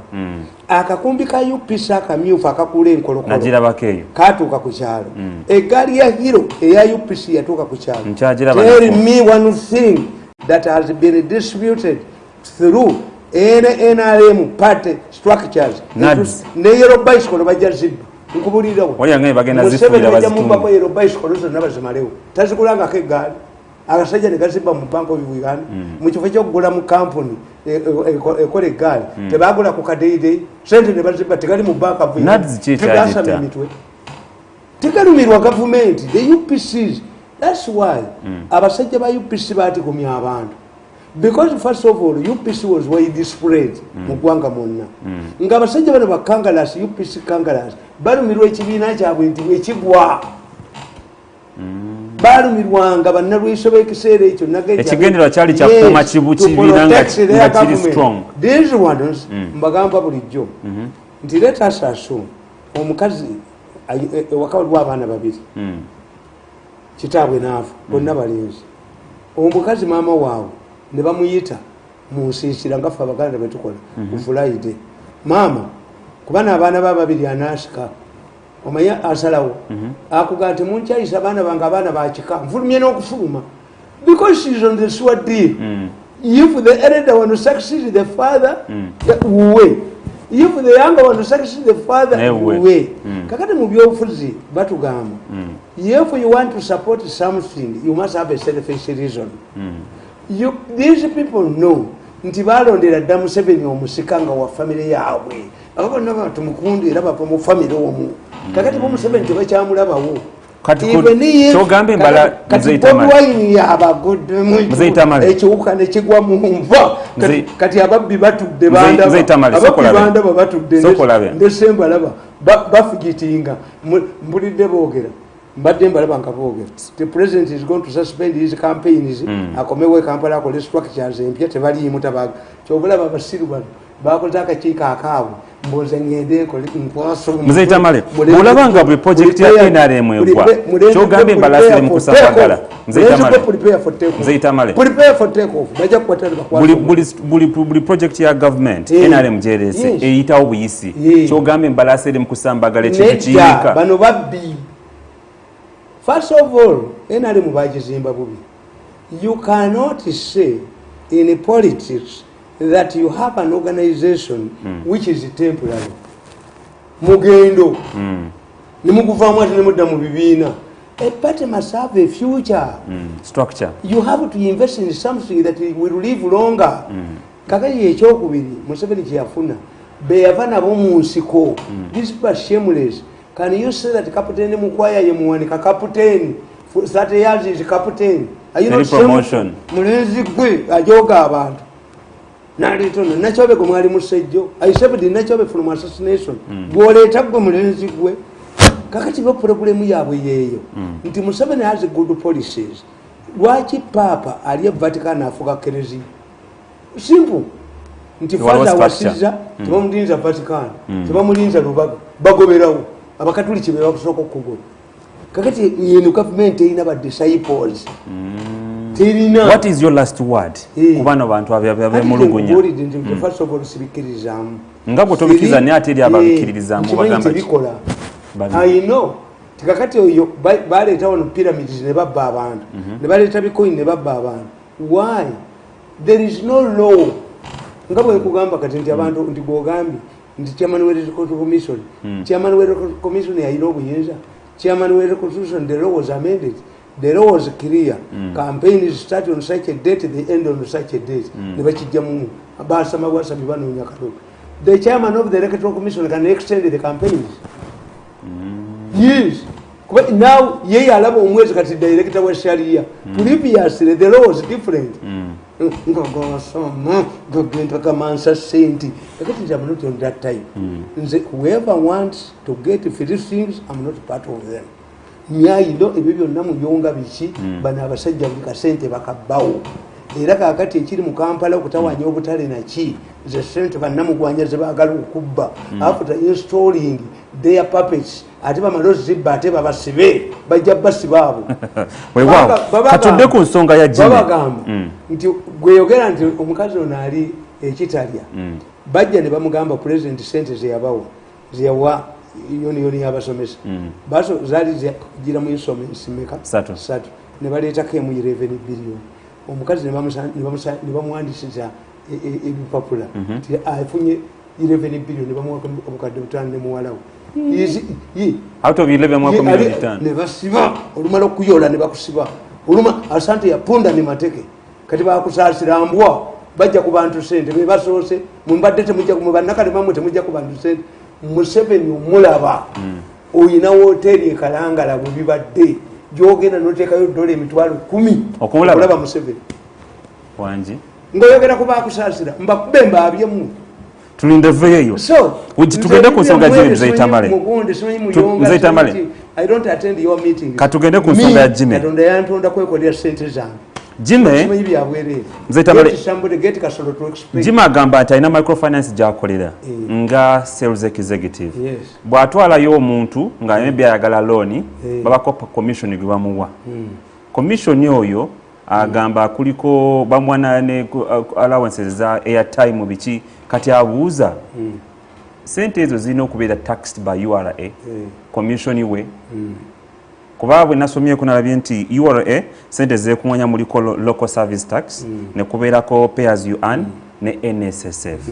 akakumbi ka UPC akamyufu akakula enkolokolo najira bakeyo katuuka ku kyalo egali ya hero eya UPC yatuuka ku kyalo. Tell me one thing that has been distributed through NRM party structures ne yellow bicycle bajja zibba nkubulirawo oyange bagenda zifuira bazituma ko yellow bicycle zo nabazimalewo tazikulanga ke gali agasajja ne gazibba mu banko Uganda mu kifo ky'okugula mu company ekole gali tebagula ku kadeide sente ne bazibba tegali mu banka vuyo tegalumirwa government the UPCs. That's why abasajja ba UPC batikomya abantu because first of all UPC was widely spread mu gwanga monna nga abasajja bano bakangalas UPC kangalas balumirwa ekibiina kyabwe nti ekigwa balumirwanga bannalwiso b'ekiseera ekyo ekigendera kyali kyakuuma kibiina nga kiri strong. These ones mbagamba bulijjo nti let us assume omukazi ewakawaliwo abaana babiri kitaabwe naafa bonna balinzi omukazi maama waabwe ne bamuyita mu nsiisira nga ffe Abaganda bwe tukola ku Friday maama kubana abaana ba babiri anaasika omanya asalawo akugaa nti munkyayisa abaana bange abaana bakika nfulumye n'okufuluma because she's on the sword deal if the elder one succeeds the father way if the younger one succeeds the father way kakati mu byobufuzi batugamba if you want to support something you must have a selfish reason. These people know nti balondera dda Museveni omusika nga wa family yaabwe akabona abantu mukundi era bapa mu family omu kakati bo Museveni tebakyamulabawo kyogambe mbala ekiwuka nekigwa mu nva kati ababbi batudde bandabanda babatudde ndesemba laba bafugitinga mbulidde boogera mbadde mbalaba nga boogera the president is going to suspend his campaigns akomewo Kampala akole structures empya tebaliimu tabaga kyobulaba abasiru bano bakoze akakiiko akaabwe mboze ngende nkole nkwaso Muzeitamale olabanga buli project ya NRM egwa kyogambe mbalasire mu kusambagala Muzeitamale prepare for take off bajja kukwatana buli project ya government NRM jerese eyitawo buyisi kyogambe mbalasire mu kusambagala ekikiika bano babbi. First of all, NRM bagizimba bubi. You cannot say in politics that you have an organization which is temporary. Mugendo. Nimuguvaamu ate nemudda mu bibiina. A party must have a future. Structure. You have to invest in something that will live longer. Kakati ekyokubiri Museveni kyeyafuna be yava nabo mu nsiko. These people are shameless. Can you say that Captain Mukwaya yemuwanika Captain 30 years is Captain? Are you not promotion? Mulenzi gwe ajoga abantu. Nalitono nachobe kumwali musejjo. I saved the nachobe from assassination. Gwoleta gwe mulenzi gwe. Kakati bo problem yabwe yeyo. Nti Museveni has good policies. Lwaki Papa aliye Vatican afuka kerezi? Simple. Nti faza wasiza tebamulinza Vatican. Tebamulinza Lubaga. Bagoberawo. Abakatuliki be bakusooka okugoba kakati yino government erina ba disciples What is your last word kubano bantu abemulugunya first of all sibikirizamu ngabo tobikiza ne ateri ababikirizamu bagamba bikola I know tikakati oyo baleta ono pyramids ne babba abantu ne baleta bitcoin ne babba abantu why there is no law ngabo ekugamba kati nti abantu ndi bogambi ndi chairman wa Electoral Commission chairman wa Electoral Commission ya ino buyinza chairman wa Electoral Commission the law was amended. The law was clear. Campaign is started on such a date, the end on such a date. The chairman of the Electoral Commission can extend the campaigns. Yes. Now, ye allow umwezi kati director wa sharia. Previously, the law was different. I'm not on that type. Whoever wants to get free things, I'm not part of them. Nyayido ebibyo namu yonga bichi bana abasajja buli kasente bakabbawo era kakati ekiri mu Kampala okutawanya obutale na ki ze sente banamu gwanyaze bagala okubba after installing their puppets ate bamalozi zibba ate babasibe bajja basibaabo wewa katudde ku nsonga ya Jimmy babagamba nti gweyogera nti omukazi ono ali ekitalya bajja ne bamugamba president sente ze yabawo ziyawa yoni yabasomesa baso zali gira mu isomesa meka satu ne baleta kemu 11 billion omukazi ne bamwandisiza ebipapula ti afunye 11 billion ne bamuwa obukadde butano ne muwalawo out of 11 mwako milioni 5 ne basiba olumala okuyola ne bakusiba oluma asante ya punda ne mateke kati bakusasira ambwa bajja ku bantu sente be basose mumbadde temujja ku banakale mamwe temujja ku bantu sente Museveni mulaba oyina hoteli ekalangala bubibadde jogenda notekayo dola emitwalo 10 okulaba Museveni wanji ngoyogera kuba kusasira mbakube mbabyemu tulinde veyo so tugende ku nsonga Jimmy Mzaitamale I don't attend your meeting katugende ku nsonga ya Jimmy katonda yantonda kwekolera sente zange Jimmy Mzaitamale Jimmy agamba ati alina microfinance gyakolera nga sales executive bw'atwalayo omuntu nga maybe ayagala loan babakopa commission gwe bamuwa commission oyo agamba kuliko bamwana ne allowances za airtime biki kati abuuza sente ezo zirina okubeera taxed by URA commission we kuba bwe nasomye kunalabye nti URA sente zeekuŋŋanya muliko local service tax ne kubeerako pay as you earn ne NSSF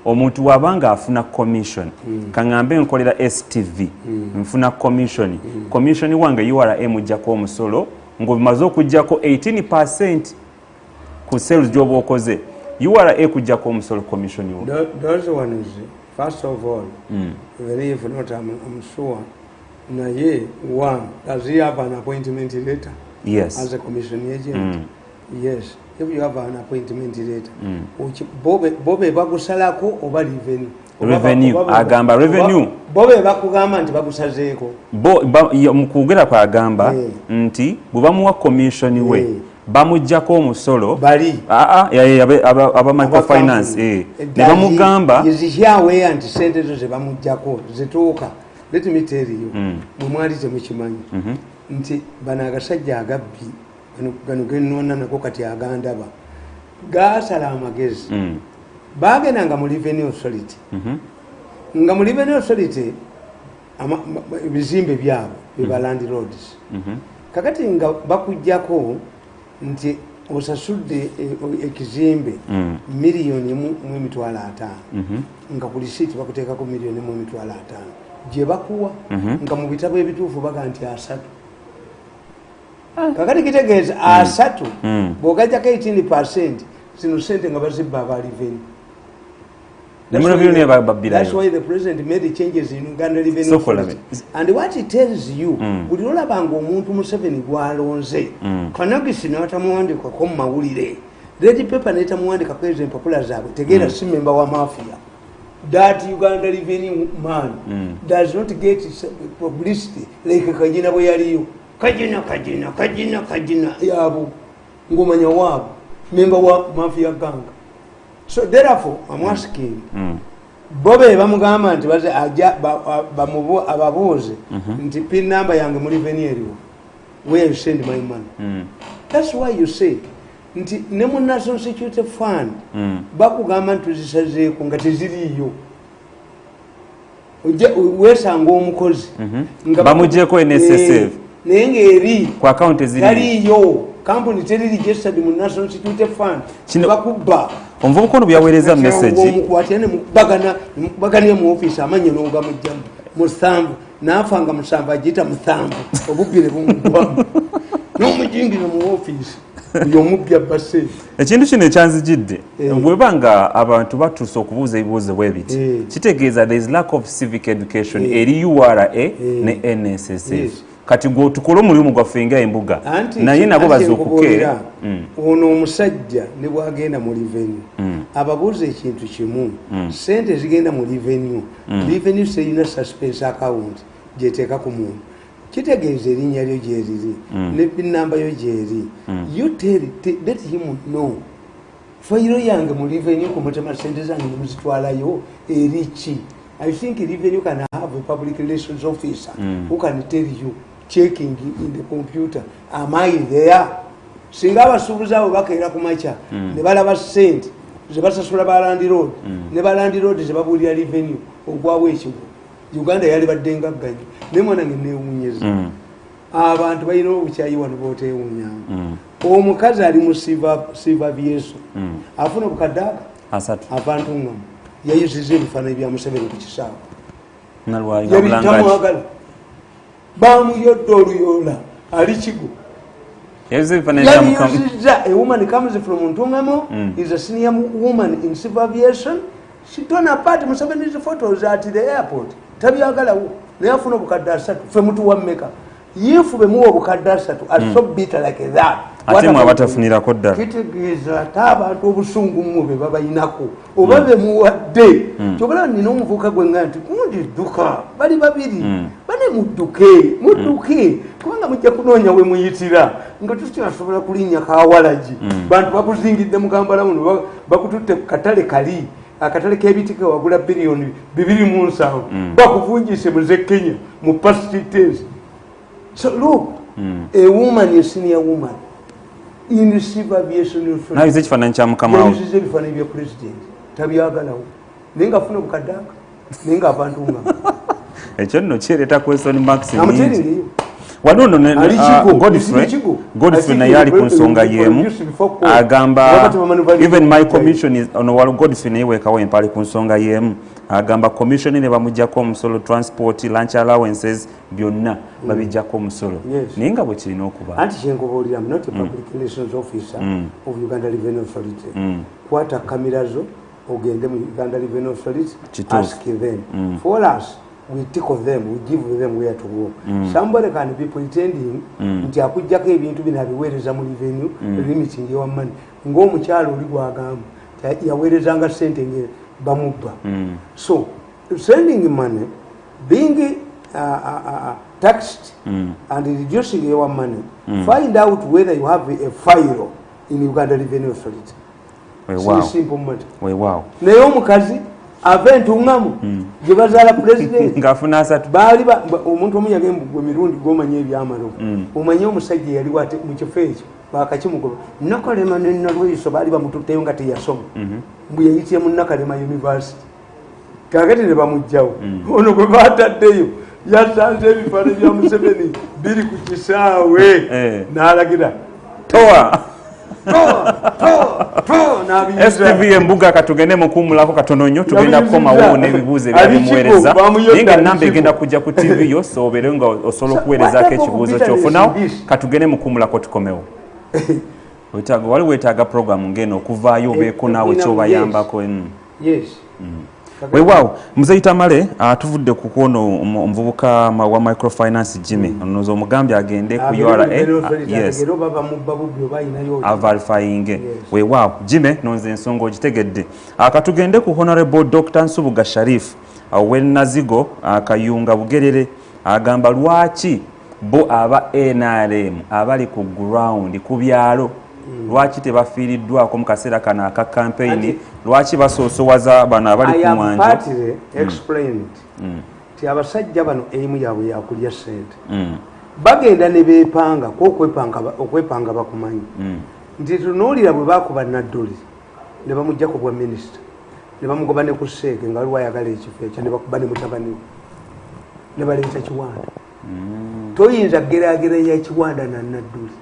omuntu wabanga afuna commission kaŋŋambe nkolera STV nfuna commission wange URA mujjako omusolo ng'obimaze okujjako 18% ku sales gy'oba okoze URA kujjako omusolo commission wo. Those ones, first of all, even if not, I'm sure. Naye one, does he have an appointment letter? Yes. As a commission agent? Yes. If you have an appointment letter, bobe bakusalako oba revenue agamba revenue bobe bakugamba nti bakusazeeko mukugera kwa agamba nti bubamuwa commission we bamujjako omusolo bali aba microfinance ne bamugamba yezihyawe anti sente zo ze bamujjako zituuka. Let me tell you, mwali temukimanyi nti bana agasajja agabbi gano genona nako kati agandaba gasala amagezi bagendanga mu revenue authority nga mu revenue authority bizimbe byabo biba landlords kakati nga bakujjako nti osasudde ekizimbe miliyoni mu emitwalo 5 nga ku receipt bakuteekako miliyoni mu emitwalo 5 je bakuwa nga mu bitabo ebituufu baga nti 3 kakati kitegeeza 3 bwogajjako 18% zino sente nga bazibba abaliveni. That's why the president made the changes in Uganda revenue authority. And what it tells you, buli olabanga omuntu Museveni gwalonze kanagisi n'atamuwandika ko mu mawulire red paper n'etamuwandika ko ezo empapula zaabwe tegeera si member wa mafia. That Uganda revenue man does not get publicity like Kajina bwe yaliyo kajina yabo ngomanya wabo member wa mafia gang. So therefore I'm asking bobe bamugamba nti baze ajja ababuuze nti pin number yange muri veneriwo where you send my money. That's why you say nti ne mu National Security Fund bakugamba nti tuzisazeeko nga teziriyo wesanga omukozi bamugjeeko NSSF naye ng'eri ku account taliyo company teri registered mu National Security Fund bakubba omuvubuka ono byaweereza message watene mukubagania mu office amanya n'ogamujjamu musambu naafanga musambu agiyita musambu obubbire bumugwamu n'omujingire mu office yomubya base ekintu kino ekyanzijidde bwebanga abantu batuuse okubuuza ebibuuzo bwe biti kitegeeza there is lack of civic education eri URA ne NSSF kati gwe tukole omulimu gwaffe nga embuga naye nabo bazuukuke ono omusajja ne bwagenda mu revenue ababuuza ekintu kimu sente zigenda mu revenue seyina suspense account gyeteeka ku muntu kitegeeza erinnya lyo gyeriri ne pin number yo gyeri you let him know fayiro yange mu revenue kumutema sente zange muzitwalayo eriki. I think revenue can have a public relations officer who can tell you checking in the computer am I there. Singa abasuubuzi abo bakeera ku makya ne balaba sente ze basasula ba Land Road ne ba Land Road ze babuulira revenue ogwawo ekigo Uganda yali badde ngagganyi ne mwanange neewuunyeza abantu balina obukyayi wano booteewuunyanga omukazi ali mu siva byeso afuna obukaddaaka abantu ngamu yayuziza ebifaananyi bya Museveni ku kisaawe yabitamwagala bamuyodde oluyoola ali kigo yayuziza. A woman comes from Ntungamo is a senior woman in civil aviation. She torn apart Museveni's photos at the airport tabyagalawo naye afuna obukadde asatu ffe mutuwammeka yifu bemuwa obukadde asatu are so bitter like that ate mwe abatafunirako ddala kitegeeza ate abantu obusungu mmwe be babayinako oba bemuwadde kyobalaba nina omuvubuka gwe nga nti kundi dduka bali babiri bane mudduke kubanga mujja kunoonya we muyitira nga tukyasobola kulinnya kawalagi bantu bakuzingidde mugambala muno bakututte ku katale kali akatale k'ebitike wagula biliyoni 2.7 bakuvunjise muze Kenya mu past days. So look, a woman, a senior woman in the civil aviation nayo ekifaananyi kya mukama we yayiziza ebifaananyi bya president tabyagalawo naye nga afuna obukaddaaka naye nga abantu nga ekyo nno kireeta question marks nyingi wano Godfrey naye ali ku nsonga y'emu agamba even my commission is ono walo Godfrey naye weekawo empale ku nsonga y'emu agamba commission ne bamujjako omusolo transport lunch allowances byonna babijjako omusolo naye nga bwe kirina okuba anti kyenkubuulira I'm not a public relations officer of Uganda Revenue Authority kwata kamera zo ogende mu Uganda Revenue Authority ask them for us we tickle them, we give them where to go. Somebody can be pretending nti akujjako ebintu bino abiweereza mu revenue limiting your money ng'omukyalo oli gwagamba yaweerezanga ssente nge bamubba. So sending money, being taxed and reducing your money, find out whether you have a file in Uganda Revenue Authority. Simple matter. Wow. Naye omukazi ave Ntungamo gye bazaala president ng'afuna asatu baali omuntu omu yagenda gwe mirundi gw'omanya ebyamalo omanye omusajja yali wate mu kifo ekyo bakakimugoba Nakalema ne Nalweyiso baali bamututteyo nga teyasoma mbu yayitire mu Nakalema University kakati ne bamugjawo ono gwe baataddeyo yasanze ebifaananyi bya Museveni biri ku kisaawe n'alagira toa STV embuga katugende mukumulako katono nnyo tugenda kukomawo n'ebibuuzo ebyabimuweereza naye nga ennamba egenda kujja ku TV yo soobere nga osobola okuweerezaako ekibuuzo kyofunawo katugende mukumulako tukomewo wali weetaaga programu ngeno okuvaayo obeeko naawe kyobayambako weewaawo Muzeeyi Tamale tuvudde ku kwono omuvubuka wa microfinance Jimmy onoza omugambye agende ku URA averifying weewaawo Jimmy nonze ensonga ogitegedde katugende ku Honorable Dr. Nsubuga Sharif w'Enazigo Kayunga Bugerere agamba lwaki bo aba NRM abali ku ground ku byalo lwaki tebafiiriddwako mu kaseera kano aka campaign lwaki basoosowaza bano abali ku mwanja. I have partly explained ti abasajja bano emu yaabwe yakulya ssente bagenda ne beepanga okwepanga bakumanyi nti tunuulira bwe baakuba Nadduli ne bamugja ku bwa minisita ne bamugoba ne ku Seeke nga waliwo ayagala ekifo ekyo ne bakuba ne mutabani we ne baleeta Kiwanda. Toyinza geraageranya Kiwanda na Nadduli.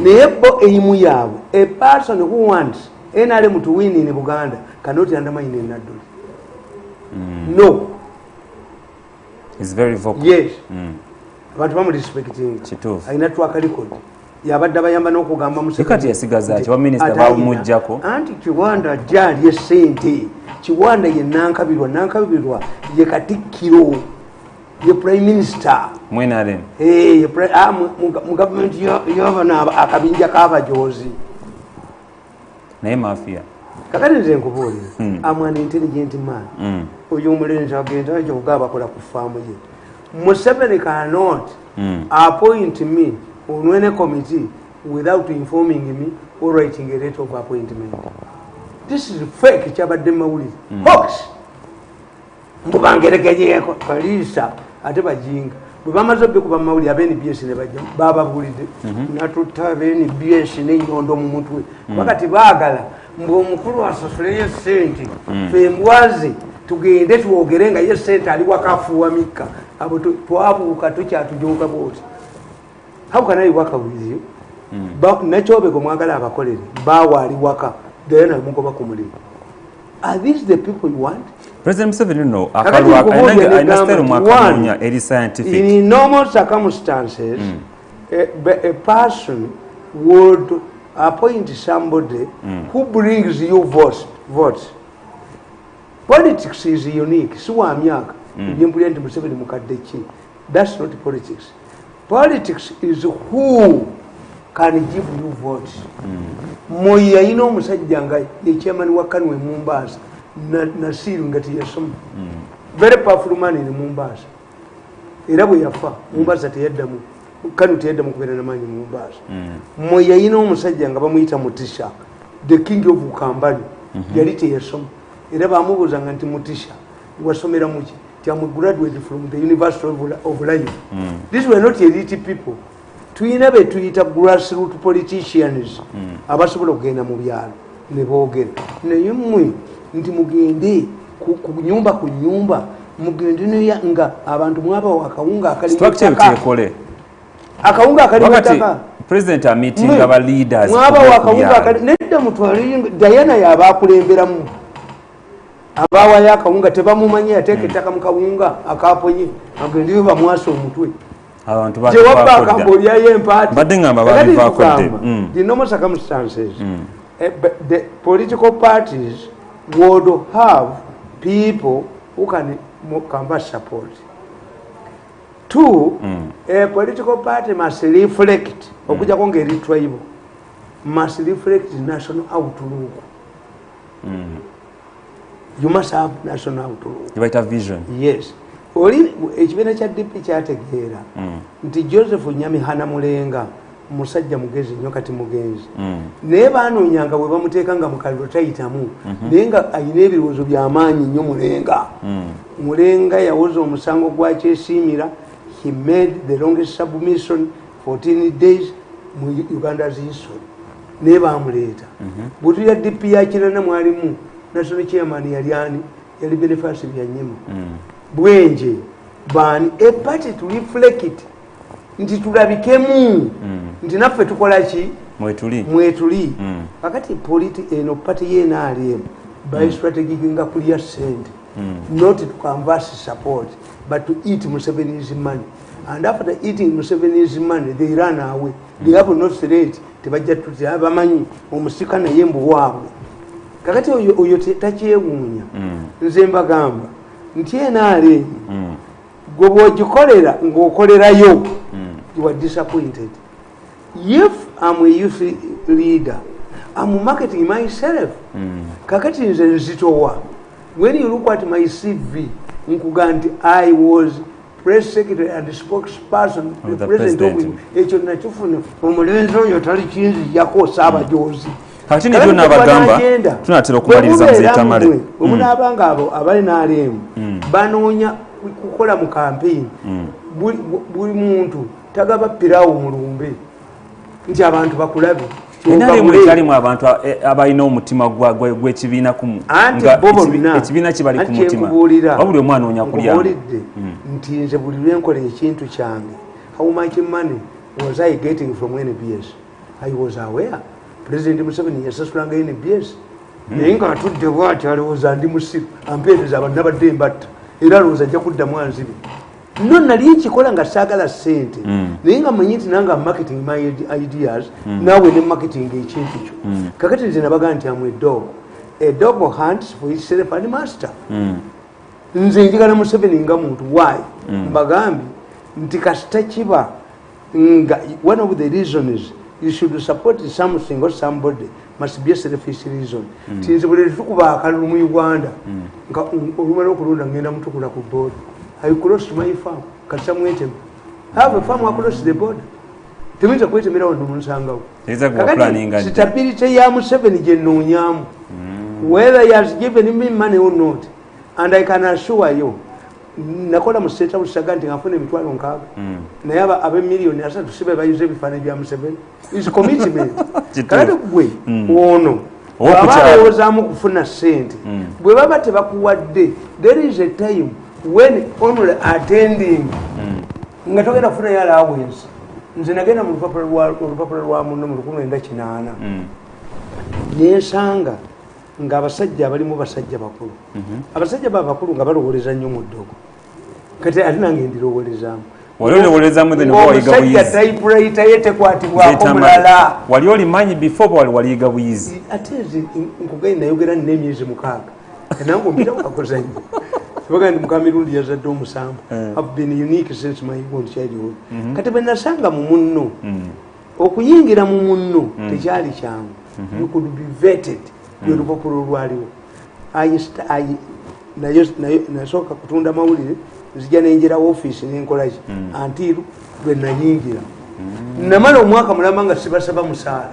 Naye bo emu yaabwe, a person who wants NRM to win in Buganda cannot undermine Nadduli. No. It's very vocal. Yes. Abantu bamurespecting. Kituufu. Alina track record. Yabadde abayamba n'okugamba Museveni. Kati yasigaza ki baminisita bamujjako. Anti Kiwanda gyali essente. Kiwanda ye nankabirwa ye Katikkiro. Ye Prime Minister. Mwenarem. Mu government y'abana akabinja k'abajoozi. Naye mafia. Kakati nze nkubuulira. I'm an intelligent man. Oyo omulenzi agenda ajja kugaba akola ku faamu ye. Museveni cannot appoint me on any committee without informing me or writing a letter of appointment. This is fake kyabadde mawulire. Hoax. Mbubangeregeyeeko poliisa ate bajinga. Bwe bamaze obbikuba mawulire ab'NBS ne bajja baababulidde. Natutta ab'NBS n'ennyondo mu mutwe. Wakati baagala mbu omukulu asasuleye ssente fe mbwaze tugende twogere nga ye ssente ali wakafuuwa mikka abo twabuuka tukyatujuuka booti. How can I work with you? Nakyobeko mwagala abakolere baawa ali waka gaya namugoba ku mulimu. Are these the people you want? President Museveni no aina style mwakamunya eri scientific. In normal circumstances a person would appoint somebody who brings you votes. Politics is unique. Siwa myaka. Yimpulia nti Museveni mukadde ki. That's not politics. Politics is who can give you votes. Moya yina omusajja nga ye chairman wa KANU e Mombasa Nasiru ngati yasoma. Very powerful man in Mombasa. Era bwe yafa Mombasa teyaddamu. KANU teyaddamu kubeera n'amaanyi mu Mombasa. Moya yina omusajja nga bamuyita Mutisha, the king of Ukambani. Yali teyasoma. Era bamubuuza nga nti Mutisha wasomera muki? Graduated from the University of Life. These were not elite people. Tuyina be tuyita grassroots politicians. Abasobola okugenda mu byalo ne boogera. Naye mmwe nti mugende ku nyumba mugende ne nga abantu mwaba wakawunga akali structure akawunga akali mataka. President a meeting aba leaders. Mwaba wakawunga akali nedda mutwali Diana yabakulemberamu. Abawa yakawunga tebamumanyi yateeka ettaka mu kawunga akaponye agendiyo bamwasa omutwe. Abantu the normal circumstances the political parties would have people who can canvass support. Two, a political party must reflect okuja konge eri tribal must reflect national outlook. You must have national outlook. You might have vision. Yes. Oli ekibiina kya DP kyategeera nti Joseph Nyamihana Mulenga musajja mugezi nnyo kati mugenzi naye baanoonyanga bwe bamuteekanga mu kaliro tayitamu naye nga ayina ebirowoozo by'amaanyi nnyo Mulenga yawoza omusango gwa kyesiimira. He made the longest submission 14 days mu Uganda's history naye baamuleeta bwetulya DP yakirana mwalimu national chairman yali Boniface Byanyima Bwenje bani a party to reflect nti tulabikemu nti naffe tukola ki mwetuli kakati eno party y'NRM by strategic nga kulya sente not to canvass support but to eat Museveni's money, and after eating Museveni's money they run away. They have no straight tebajja tutya bamanyi omusika naye mbu waabwe kakati oyo takyewuunya nze mbagamba nti NRM gwe bw'ogikolera ng'okolerayo you are disappointed. If I'm a youth leader, I'm marketing myself. Kakati nze nzitowa. When you look at my CV, nkuga nti I was press secretary and spokesperson the president ekyo nakifuna omulenzi oyo tali kinzijjako Ssaabajoozi kati ne byonna abagamba tunatera okumaliriza muzeetamale omunaabanga abo abali n'aleemu banoonya kukola mu kampeyini buli muntu tagaba pirawo mulumbe nti abantu bakulabe kyalimu abantu abalina omutima gw'ekibiina ekibiina kibali ku mutima wabuli omu anoonya kulyawulidde nti nze buli lwenkola ekintu kyange how much money was I getting from NBS? I was aware President Museveni yasasulanga NBS naye nga atudde bwati alowooza ndi musiru ampeereza abantu nabadde mbatta era alowooza ajja kuddamu anzibe no nali nkikola nga saagala ssente naye nga manyi nti nange marketing my ideas naawe ne marketing ekintu kyo kakati nze nabaga nti amwe a dog hunts for itself and master nze njagala Museveni nga muntu why mbagambye nti kasita kiba nga one of the reasons you should support something or somebody must be a selfish reason tinze buli tukuba akalulu mu Uganda nga olumala okulonda ngenda mutukula ku board I crossed my farm kasamwete have a farm across the border teminza kwetemera wano munsangawo stability ya Museveni gye nnoonyamu whether he has given me money or not and I can assure you nakola mu state house saganti ngafuna emitwalo nkaaga naye abe miliyoni asatu sibe bayuze ebifaananyi bya Museveni is commitment kalate gwe ono abalowoozamu kufuna ssente bwe baba tebakuwadde there is a time when only attending nga togenda kufuna yo allowance nze nagenda mu lupapula lwa muno mu 1908 nensanga ng'abasajja abalimu basajja bakulu abasajja bakulu nga balowoleza nnyo mu ddogo kati ate nange ndirowolezaamu omusajja typewriter ye tekwatibwako mulala wali olimanyi before waliyiga buyizi ate nze nkugenda nayogera nina emyezi 6 nange ompita wakoza nnyo baga ndi mukamirundi yazadde omusanvu have been unique since my own childhood kati bwe nasanga mu munno okuyingira mu munno tekyali kyangu you could be vetted lwelupapula olwaliwo nasooka kutunda mawulire nzija nenjera ofiisi nenkolaki antiru lwe nayingira namala omwaka mulamba nga sibasaba musaala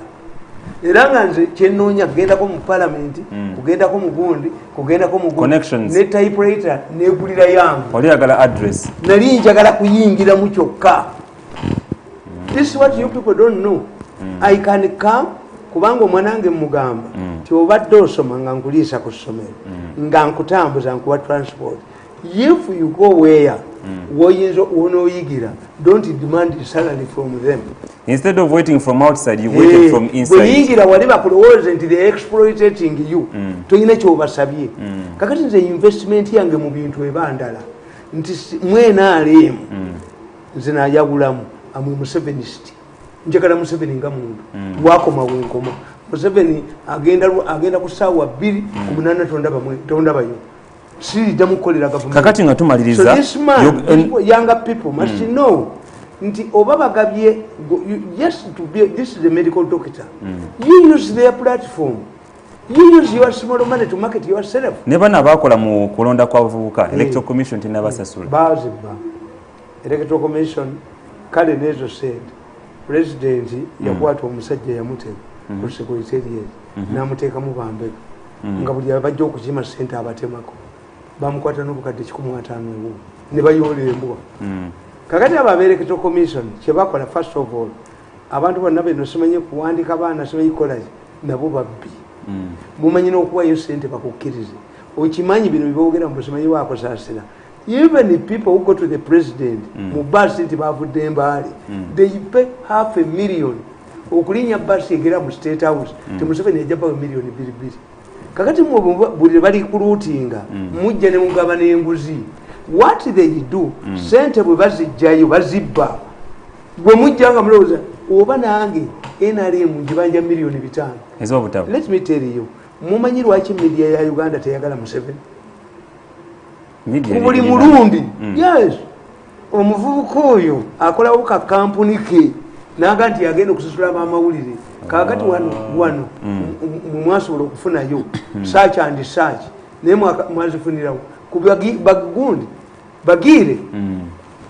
era nga nze kyenoonya kugendako mu palamenti kugendako mu gundi kugendako mu ne typewriter negulira yange oliyagala address nali njagala kuyingira mu kyokka this is what you people don't know I can come kubanga omwanange mugamba ti obadde osoma nga nkuliisa ku ssomero nga nkutambuza nkuwa transport if you go where woyinza onooyigira don't demand salary from them instead of waiting from outside you waited from inside bweyingira wali bakulowooze nti they exploitating you tolina kyobasabye kakati nze investment yange mu bintu ebandala nti mwenaaleemu nze nayagulamu amwe Musevenist njagala Museveni nga muntu bwakoma bwenkoma Museveni agenda ku ssaawa 2 ku 8 tondabayo sijja mukolera gavumenti kakati nga tumaliriza so this man younger people must know nti oba bagabye yes to be this is the medical doctor you use their platform you use your small money to market yourself ne bana bakola mu kulonda kwa vubuka electoral commission tinabasasula baziba electoral commission kale nezo said president yakwata omusajja yamutega ku secretariat namuteekamu bambeka nga buli abajja okukima ssente abatemako bamukwata n'obukadde 15 ne bayoola embwa kakati abo abeereketo commission kyebakola first of all abantu bonna beno simanyi kuwandika baana simanyi kukolaki nabo babbi mumanyi n'okuwayo ssente bakukkirize okimanyi bino byeboogera mu simanyi waakusaasira even the people who go to the president mu basi nti bavudde embaale they pay $500,000 okulinya basi egera mu state house Museveni ajja bawe $2 million kakati buli bali kuluutinga mujja ne mugaba n'enguzi what they do sente bwe bazijjayo bazibba bwe mujja nga mulowooza oba nange NRM njibanja $5 million let me tell you mumanyi lwaki media ya Uganda teyagala Museveni buli mulundi yes omuvubuka oyo akolawo ka kampuni ke naga nti agenda okusasula amawulire kakati wano mwasobola okufunayo search and search naye mwazifunirawo ku bagundi bagire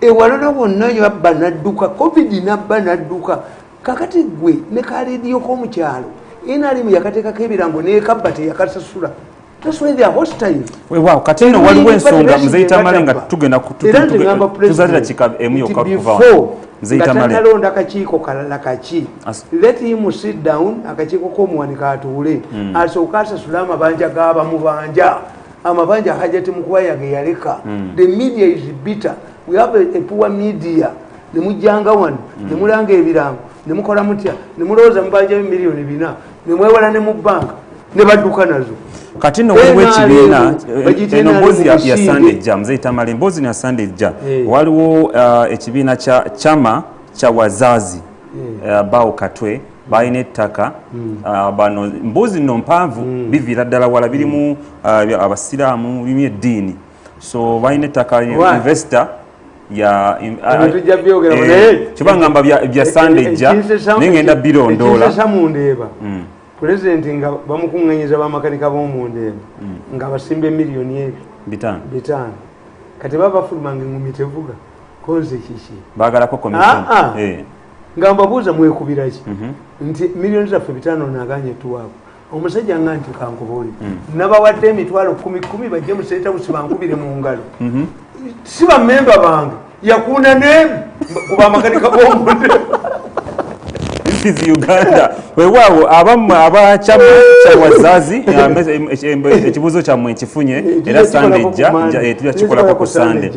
ewalala wonna yabba nadduka covid nabba nadduka kakati gwe ne kalediyo k'omukyalo NRM yakateekako ebirango nekabba teyakasasula. That's why they are hostile. Wewa kati no waliwo ensonga muzeyita male nga tugenda tuzalira kika emu yokka kuva muzeyita male alonda akakiiko kalala kaki let him sit down akakiiko k'omuwanika atuule asooka asasula amabanja g'abamubanja amabanja hajati mukwaya ge yaleka. The media is bitter. We have a poor media. Nemujjanga wano nemulanga ebirango nemukola mutya nemulowooza mubanja miliyoni 4 nemwewala ne mu banka ne badduka nazo. Kati no waliwo ekibiina eno mboozi ya Sunday Jam muzeyita male mboozi ya Sunday Jam waliwo ekibiina kya chama kya wazazi bao katwe balina ettaka bano mboozi nno mpanvu biviira ddala wala birimu abasiraamu birimu eddiini so balina ettaka investor ya kibangamba bya Sunday Jam nengenda birondoola President nga bamukunganyiza bamakanika b'omundeeba nga basimbe miliyoni 5 kati babafulumanga engumi tevuga konze kiki bagalako commission nga mbabuuza mwekubira ki nti miliyoni zaffe 5 naganye tuwaako omusajja nga nti kankubuuli nabawadde emitwalo 10 bajje mu State House bankubire mu ngalo si bammemba bange yakuna ne kuba amakanika b'omundeeba Uganda weewaawo abamu abakyama kya wazazi ekibuuzo kyammwe nkifunye era Sunday Jam tuyakikolako ku Sunday